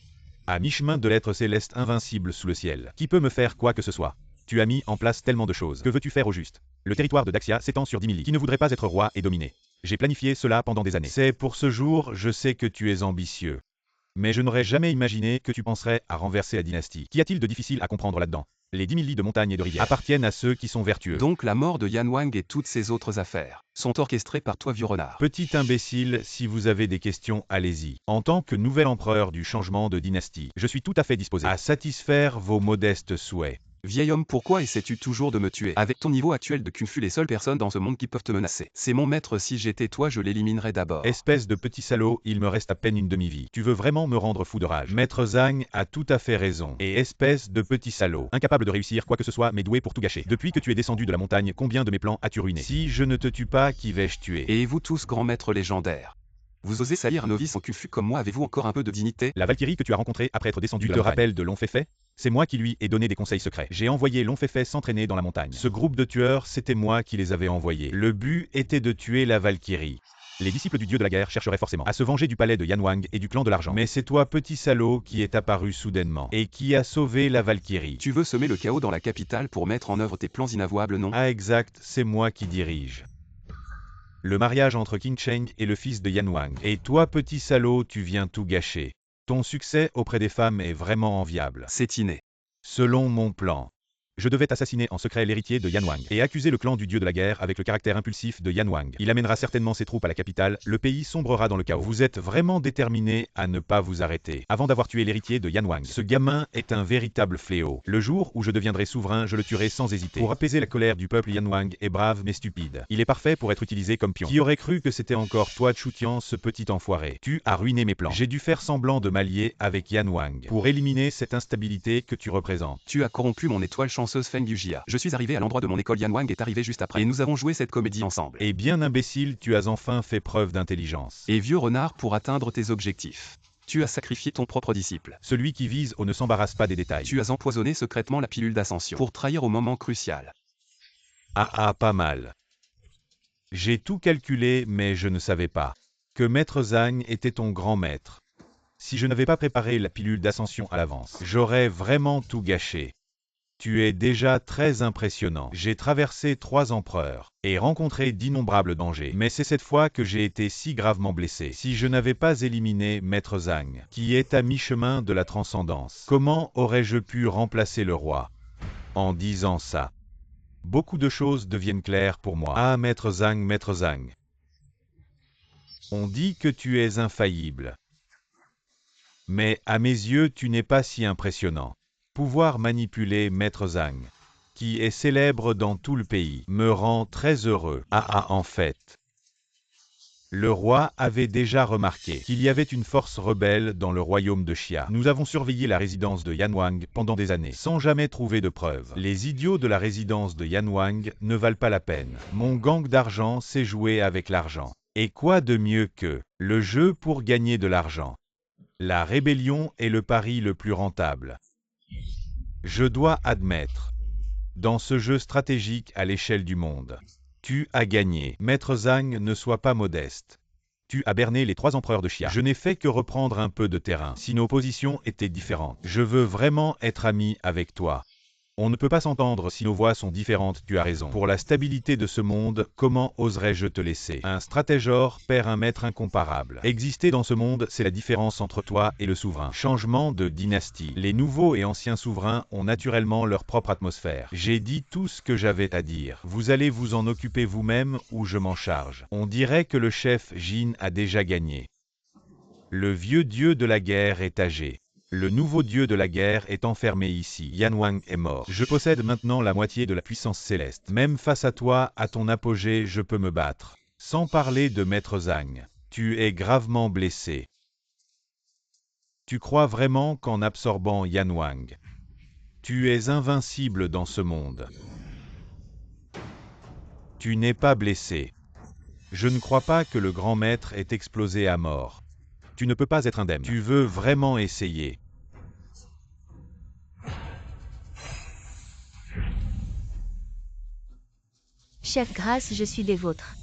À mi-chemin de l'être céleste invincible sous le ciel. Qui peut me faire quoi que ce soit? Tu as mis en place tellement de choses. Que veux-tu faire au juste? Le territoire de Daxia s'étend sur 10 000 lits. Qui ne voudrait pas être roi et dominé? J'ai planifié cela pendant des années. C'est pour ce jour, je sais que tu es ambitieux. Mais je n'aurais jamais imaginé que tu penserais à renverser la dynastie. Qu'y a-t-il de difficile à comprendre là-dedans? Les 10 000 lits de montagnes et de rivières appartiennent à ceux qui sont vertueux. Donc la mort de Yan Wang et toutes ces autres affaires sont orchestrées par toi, vieux renard. Petit imbécile, si vous avez des questions, allez-y. En tant que nouvel empereur du changement de dynastie, je suis tout à fait disposé à satisfaire vos modestes souhaits. Vieil homme, pourquoi essaies-tu toujours de me tuer? Avec ton niveau actuel de Kung Fu, les seules personnes dans ce monde qui peuvent te menacer, c'est mon maître. Si j'étais toi, je l'éliminerais d'abord. Espèce de petit salaud, il me reste à peine une demi-vie. Tu veux vraiment me rendre fou de rage? Maître Zhang a tout à fait raison. Et espèce de petit salaud, incapable de réussir quoi que ce soit, mais doué pour tout gâcher. Depuis que tu es descendu de la montagne, combien de mes plans as-tu ruiné? Si je ne te tue pas, qui vais-je tuer? Et vous tous, grands maîtres légendaires, vous osez salir un novice en Kung Fu comme moi? Avez-vous encore un peu de dignité? La Valkyrie que tu as rencontrée après être descendu de la montagne. Tu te rappelles de Long Fei? C'est moi qui lui ai donné des conseils secrets. J'ai envoyé Long Fei s'entraîner dans la montagne. Ce groupe de tueurs, c'était moi qui les avais envoyés. Le but était de tuer la Valkyrie. Les disciples du dieu de la guerre chercheraient forcément à se venger du palais de Yan Wang et du clan de l'argent. Mais c'est toi, petit salaud, qui est apparu soudainement et qui a sauvé la Valkyrie. Tu veux semer le chaos dans la capitale pour mettre en œuvre tes plans inavouables, non? Ah exact, c'est moi qui dirige le mariage entre Qing Cheng et le fils de Yan Wang. Et toi, petit salaud, tu viens tout gâcher. Ton succès auprès des femmes est vraiment enviable. C'est inné. Selon mon plan, je devais assassiner en secret l'héritier de Yan Wang et accuser le clan du dieu de la guerre avec le caractère impulsif de Yan Wang. Il amènera certainement ses troupes à la capitale, le pays sombrera dans le chaos. Vous êtes vraiment déterminé à ne pas vous arrêter. Avant d'avoir tué l'héritier de Yan Wang, ce gamin est un véritable fléau. Le jour où je deviendrai souverain, je le tuerai sans hésiter. Pour apaiser la colère du peuple, Yan Wang est brave mais stupide. Il est parfait pour être utilisé comme pion. Qui aurait cru que c'était encore toi, Chutian, ce petit enfoiré? Tu as ruiné mes plans. J'ai dû faire semblant de m'allier avec Yan Wang pour éliminer cette instabilité que tu représentes. Tu as corrompu mon étoile chanceuse Feng Yujia. Je suis arrivé à l'endroit de mon école, Yan Wang est arrivé juste après. Et nous avons joué cette comédie ensemble. Eh bien imbécile, tu as enfin fait preuve d'intelligence. Et vieux renard, pour atteindre tes objectifs, tu as sacrifié ton propre disciple. Celui qui vise au ne s'embarrasse pas des détails. Tu as empoisonné secrètement la pilule d'ascension pour trahir au moment crucial. Ah, pas mal. J'ai tout calculé, mais je ne savais pas que Maître Zhang était ton grand maître. Si je n'avais pas préparé la pilule d'ascension à l'avance, j'aurais vraiment tout gâché. Tu es déjà très impressionnant. J'ai traversé 3 empereurs et rencontré d'innombrables dangers. Mais c'est cette fois que j'ai été si gravement blessé. Si je n'avais pas éliminé Maître Zhang, qui est à mi-chemin de la transcendance, comment aurais-je pu remplacer le roi? En disant ça, beaucoup de choses deviennent claires pour moi. Ah, Maître Zhang, Maître Zhang. On dit que tu es infaillible. Mais à mes yeux, tu n'es pas si impressionnant. Pouvoir manipuler Maître Zhang, qui est célèbre dans tout le pays, me rend très heureux. En fait, le roi avait déjà remarqué qu'il y avait une force rebelle dans le royaume de Xia. Nous avons surveillé la résidence de Yan Wang pendant des années, sans jamais trouver de preuves. Les idiots de la résidence de Yan Wang ne valent pas la peine. Mon gang d'argent sait jouer avec l'argent. Et quoi de mieux que le jeu pour gagner de l'argent? La rébellion est le pari le plus rentable. Je dois admettre, dans ce jeu stratégique à l'échelle du monde, tu as gagné. Maître Zhang, ne sois pas modeste. Tu as berné les 3 empereurs de Xia. Je n'ai fait que reprendre un peu de terrain. Si nos positions étaient différentes, je veux vraiment être ami avec toi. On ne peut pas s'entendre si nos voix sont différentes, tu as raison. Pour la stabilité de ce monde, comment oserais-je te laisser? Un stratégore perd un maître incomparable. Exister dans ce monde, c'est la différence entre toi et le souverain. Changement de dynastie. Les nouveaux et anciens souverains ont naturellement leur propre atmosphère. J'ai dit tout ce que j'avais à dire. Vous allez vous en occuper vous-même ou je m'en charge. On dirait que le chef Jin a déjà gagné. Le vieux dieu de la guerre est âgé. Le nouveau dieu de la guerre est enfermé ici. Yan Wang est mort. Je possède maintenant la moitié de la puissance céleste. Même face à toi, à ton apogée, je peux me battre. Sans parler de Maître Zhang. Tu es gravement blessé. Tu crois vraiment qu'en absorbant Yan Wang, tu es invincible dans ce monde. Tu n'es pas blessé. Je ne crois pas que le grand maître ait explosé à mort. Tu ne peux pas être indemne. Tu veux vraiment essayer. Chef Grâce, je suis des vôtres.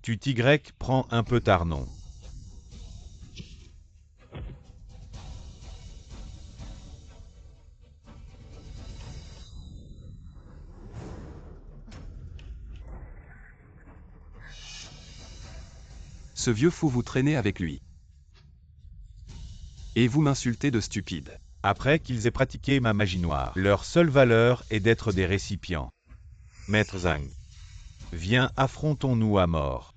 Tu Y prends un peu Tarnon. Ce vieux fou vous traînez avec lui. Et vous m'insultez de stupide. Après qu'ils aient pratiqué ma magie noire, leur seule valeur est d'être des récipients. Maître Zhang. Viens, affrontons-nous à mort.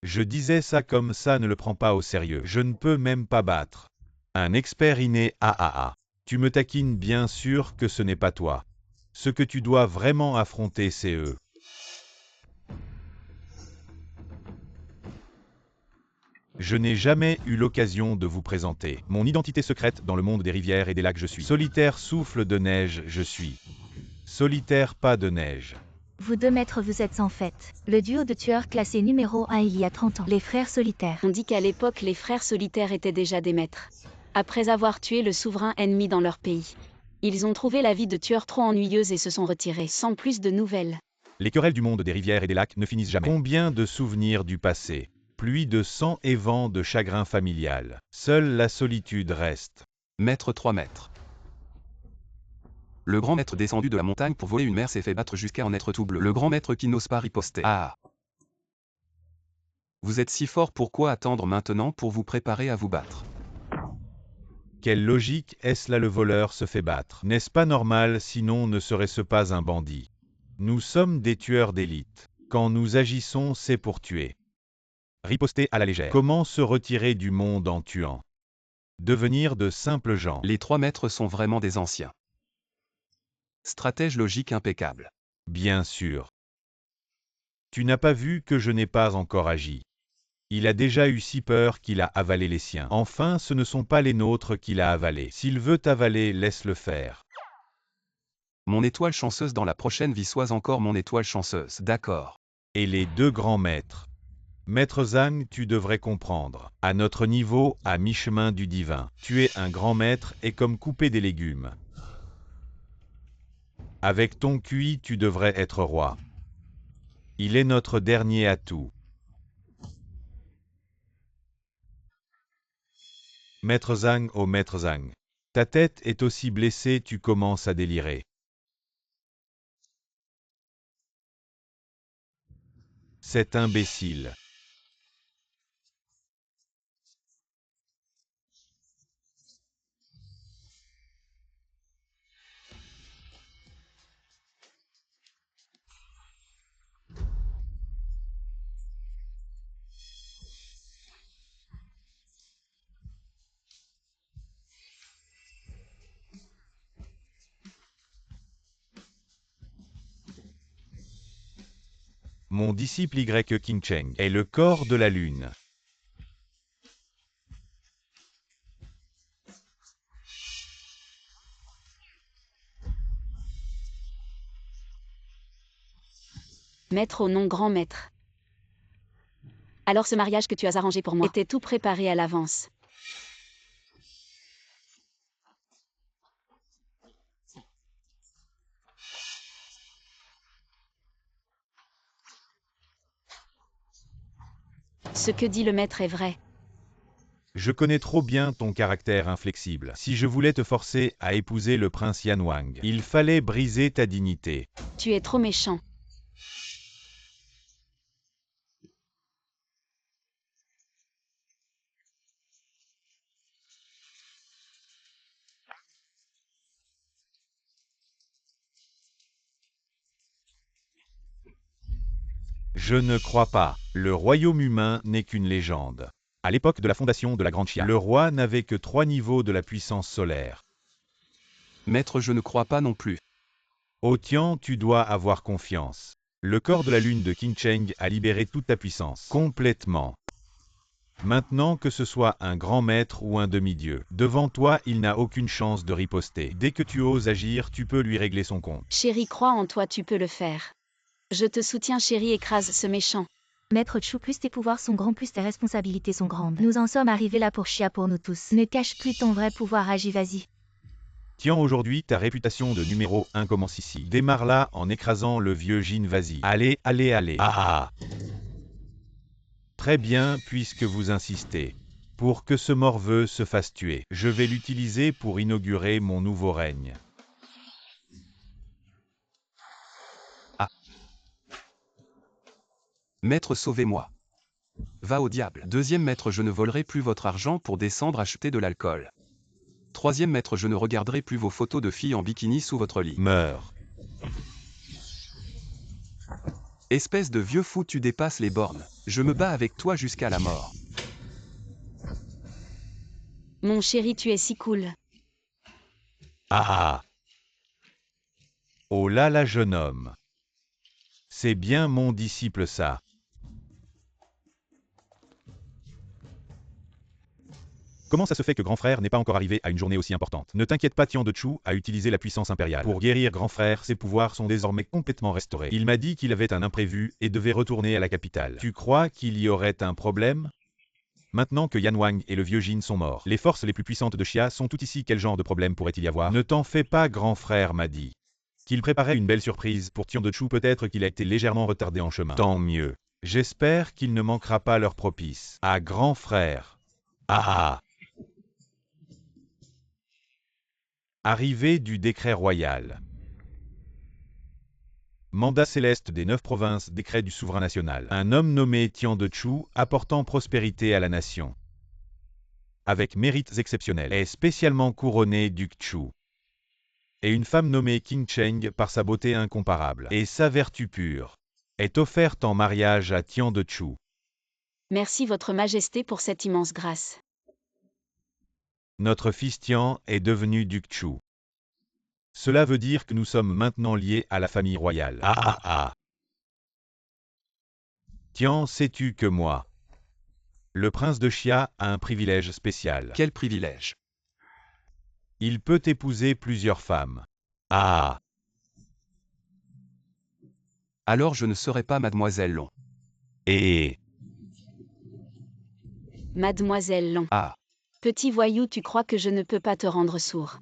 Je disais ça comme ça, ne le prends pas au sérieux. Je ne peux même pas battre. Un expert inné, Tu me taquines, bien sûr que ce n'est pas toi. Ce que tu dois vraiment affronter, c'est eux. Je n'ai jamais eu l'occasion de vous présenter. Mon identité secrète dans le monde des rivières et des lacs, je suis. Solitaire souffle de neige, je suis. Solitaire pas de neige. Vous deux maîtres, vous êtes en fait le duo de tueurs classé numéro 1 il y a 30 ans. Les frères solitaires. On dit qu'à l'époque, les frères solitaires étaient déjà des maîtres. Après avoir tué le souverain ennemi dans leur pays. Ils ont trouvé la vie de tueurs trop ennuyeuse et se sont retirés, sans plus de nouvelles. Les querelles du monde des rivières et des lacs ne finissent jamais. Combien de souvenirs du passé? Pluie de sang et vent de chagrin familial. Seule la solitude reste. Maître 3 mètres. Le grand maître descendu de la montagne pour voler une mer s'est fait battre jusqu'à en être tout bleu. Le grand maître qui n'ose pas riposter. Ah! Vous êtes si fort, pourquoi attendre maintenant pour vous préparer à vous battre? Quelle logique, est-ce là le voleur se fait battre? N'est-ce pas normal, sinon ne serait-ce pas un bandit? Nous sommes des tueurs d'élite. Quand nous agissons, c'est pour tuer. Riposter à la légère. Comment se retirer du monde en tuant? Devenir de simples gens. Les 3 maîtres sont vraiment des anciens. Stratège logique impeccable. Bien sûr. Tu n'as pas vu que je n'ai pas encore agi. Il a déjà eu si peur qu'il a avalé les siens. Enfin, ce ne sont pas les nôtres qu'il a avalés. S'il veut avaler, laisse-le faire. Mon étoile chanceuse dans la prochaine vie, sois encore mon étoile chanceuse. D'accord. Et les deux grands maîtres. Maître Zhang, tu devrais comprendre. À notre niveau, à mi-chemin du divin, tu es un grand maître et comme couper des légumes. Avec ton QI, tu devrais être roi. Il est notre dernier atout. Maître Zhang, oh Maître Zhang. Ta tête est aussi blessée, tu commences à délirer. C'est imbécile. Mon disciple Y King Cheng est le corps de la lune. Maître au nom grand maître. Alors ce mariage que tu as arrangé pour moi était tout préparé à l'avance. Ce que dit le maître est vrai. Je connais trop bien ton caractère inflexible. Si je voulais te forcer à épouser le prince Yanwang, il fallait briser ta dignité. Tu es trop méchant. Je ne crois pas. Le royaume humain n'est qu'une légende. À l'époque de la fondation de la Grande Chia, le roi n'avait que 3 niveaux de la puissance solaire. Maître, je ne crois pas non plus. Ô Tian, tu dois avoir confiance. Le corps de la lune de Qing Cheng a libéré toute ta puissance. Complètement. Maintenant que ce soit un grand maître ou un demi-dieu, devant toi il n'a aucune chance de riposter. Dès que tu oses agir, tu peux lui régler son compte. Chérie, crois en toi, tu peux le faire. Je te soutiens, chérie, écrase ce méchant. Maître Chu, plus tes pouvoirs sont grands, plus tes responsabilités sont grandes. Nous en sommes arrivés là pour Chia pour nous tous. Ne cache plus ton vrai pouvoir, agis, vas-y. Tiens, aujourd'hui ta réputation de numéro 1 commence ici. Démarre là en écrasant le vieux Jin, vas-y. Allez, allez, allez. Ah ah. Très bien, puisque vous insistez. Pour que ce morveux se fasse tuer, je vais l'utiliser pour inaugurer mon nouveau règne. Maître, sauvez-moi. Va au diable. Deuxième maître, je ne volerai plus votre argent pour descendre acheter de l'alcool. Troisième maître, je ne regarderai plus vos photos de filles en bikini sous votre lit. Meurs. Espèce de vieux fou, tu dépasses les bornes. Je me bats avec toi jusqu'à la mort. Mon chéri, tu es si cool. Ah ah. Oh là là, jeune homme. C'est bien mon disciple ça. Comment ça se fait que Grand Frère n'est pas encore arrivé à une journée aussi importante? Ne t'inquiète pas, Tian de Chu a utilisé la puissance impériale. Pour guérir Grand Frère, ses pouvoirs sont désormais complètement restaurés. Il m'a dit qu'il avait un imprévu et devait retourner à la capitale. Tu crois qu'il y aurait un problème? Maintenant que Yanwang et le vieux Jin sont morts, les forces les plus puissantes de Chia sont toutes ici, quel genre de problème pourrait-il y avoir? Ne t'en fais pas, Grand Frère m'a dit qu'il préparait une belle surprise pour Tian de Chu, peut-être qu'il a été légèrement retardé en chemin. Tant mieux. J'espère qu'il ne manquera pas leur propice. À Grand Frère. Ah ah. Arrivée du décret royal. Mandat céleste des 9 provinces, décret du souverain national. Un homme nommé Tian de Chu, apportant prospérité à la nation, avec mérites exceptionnels, est spécialement couronné duc Chu. Et une femme nommée Qing Cheng, par sa beauté incomparable et sa vertu pure, est offerte en mariage à Tian de Chu. Merci, Votre Majesté, pour cette immense grâce. Notre fils Tian est devenu duc Chu. Cela veut dire que nous sommes maintenant liés à la famille royale. Ah ah ah. Tian, sais-tu que moi, le prince de Chia, a un privilège spécial. Quel privilège. Il peut épouser plusieurs femmes. Ah. Alors je ne serai pas Mademoiselle Long. Et Mademoiselle Long. Ah. Petit voyou, tu crois que je ne peux pas te rendre sourd?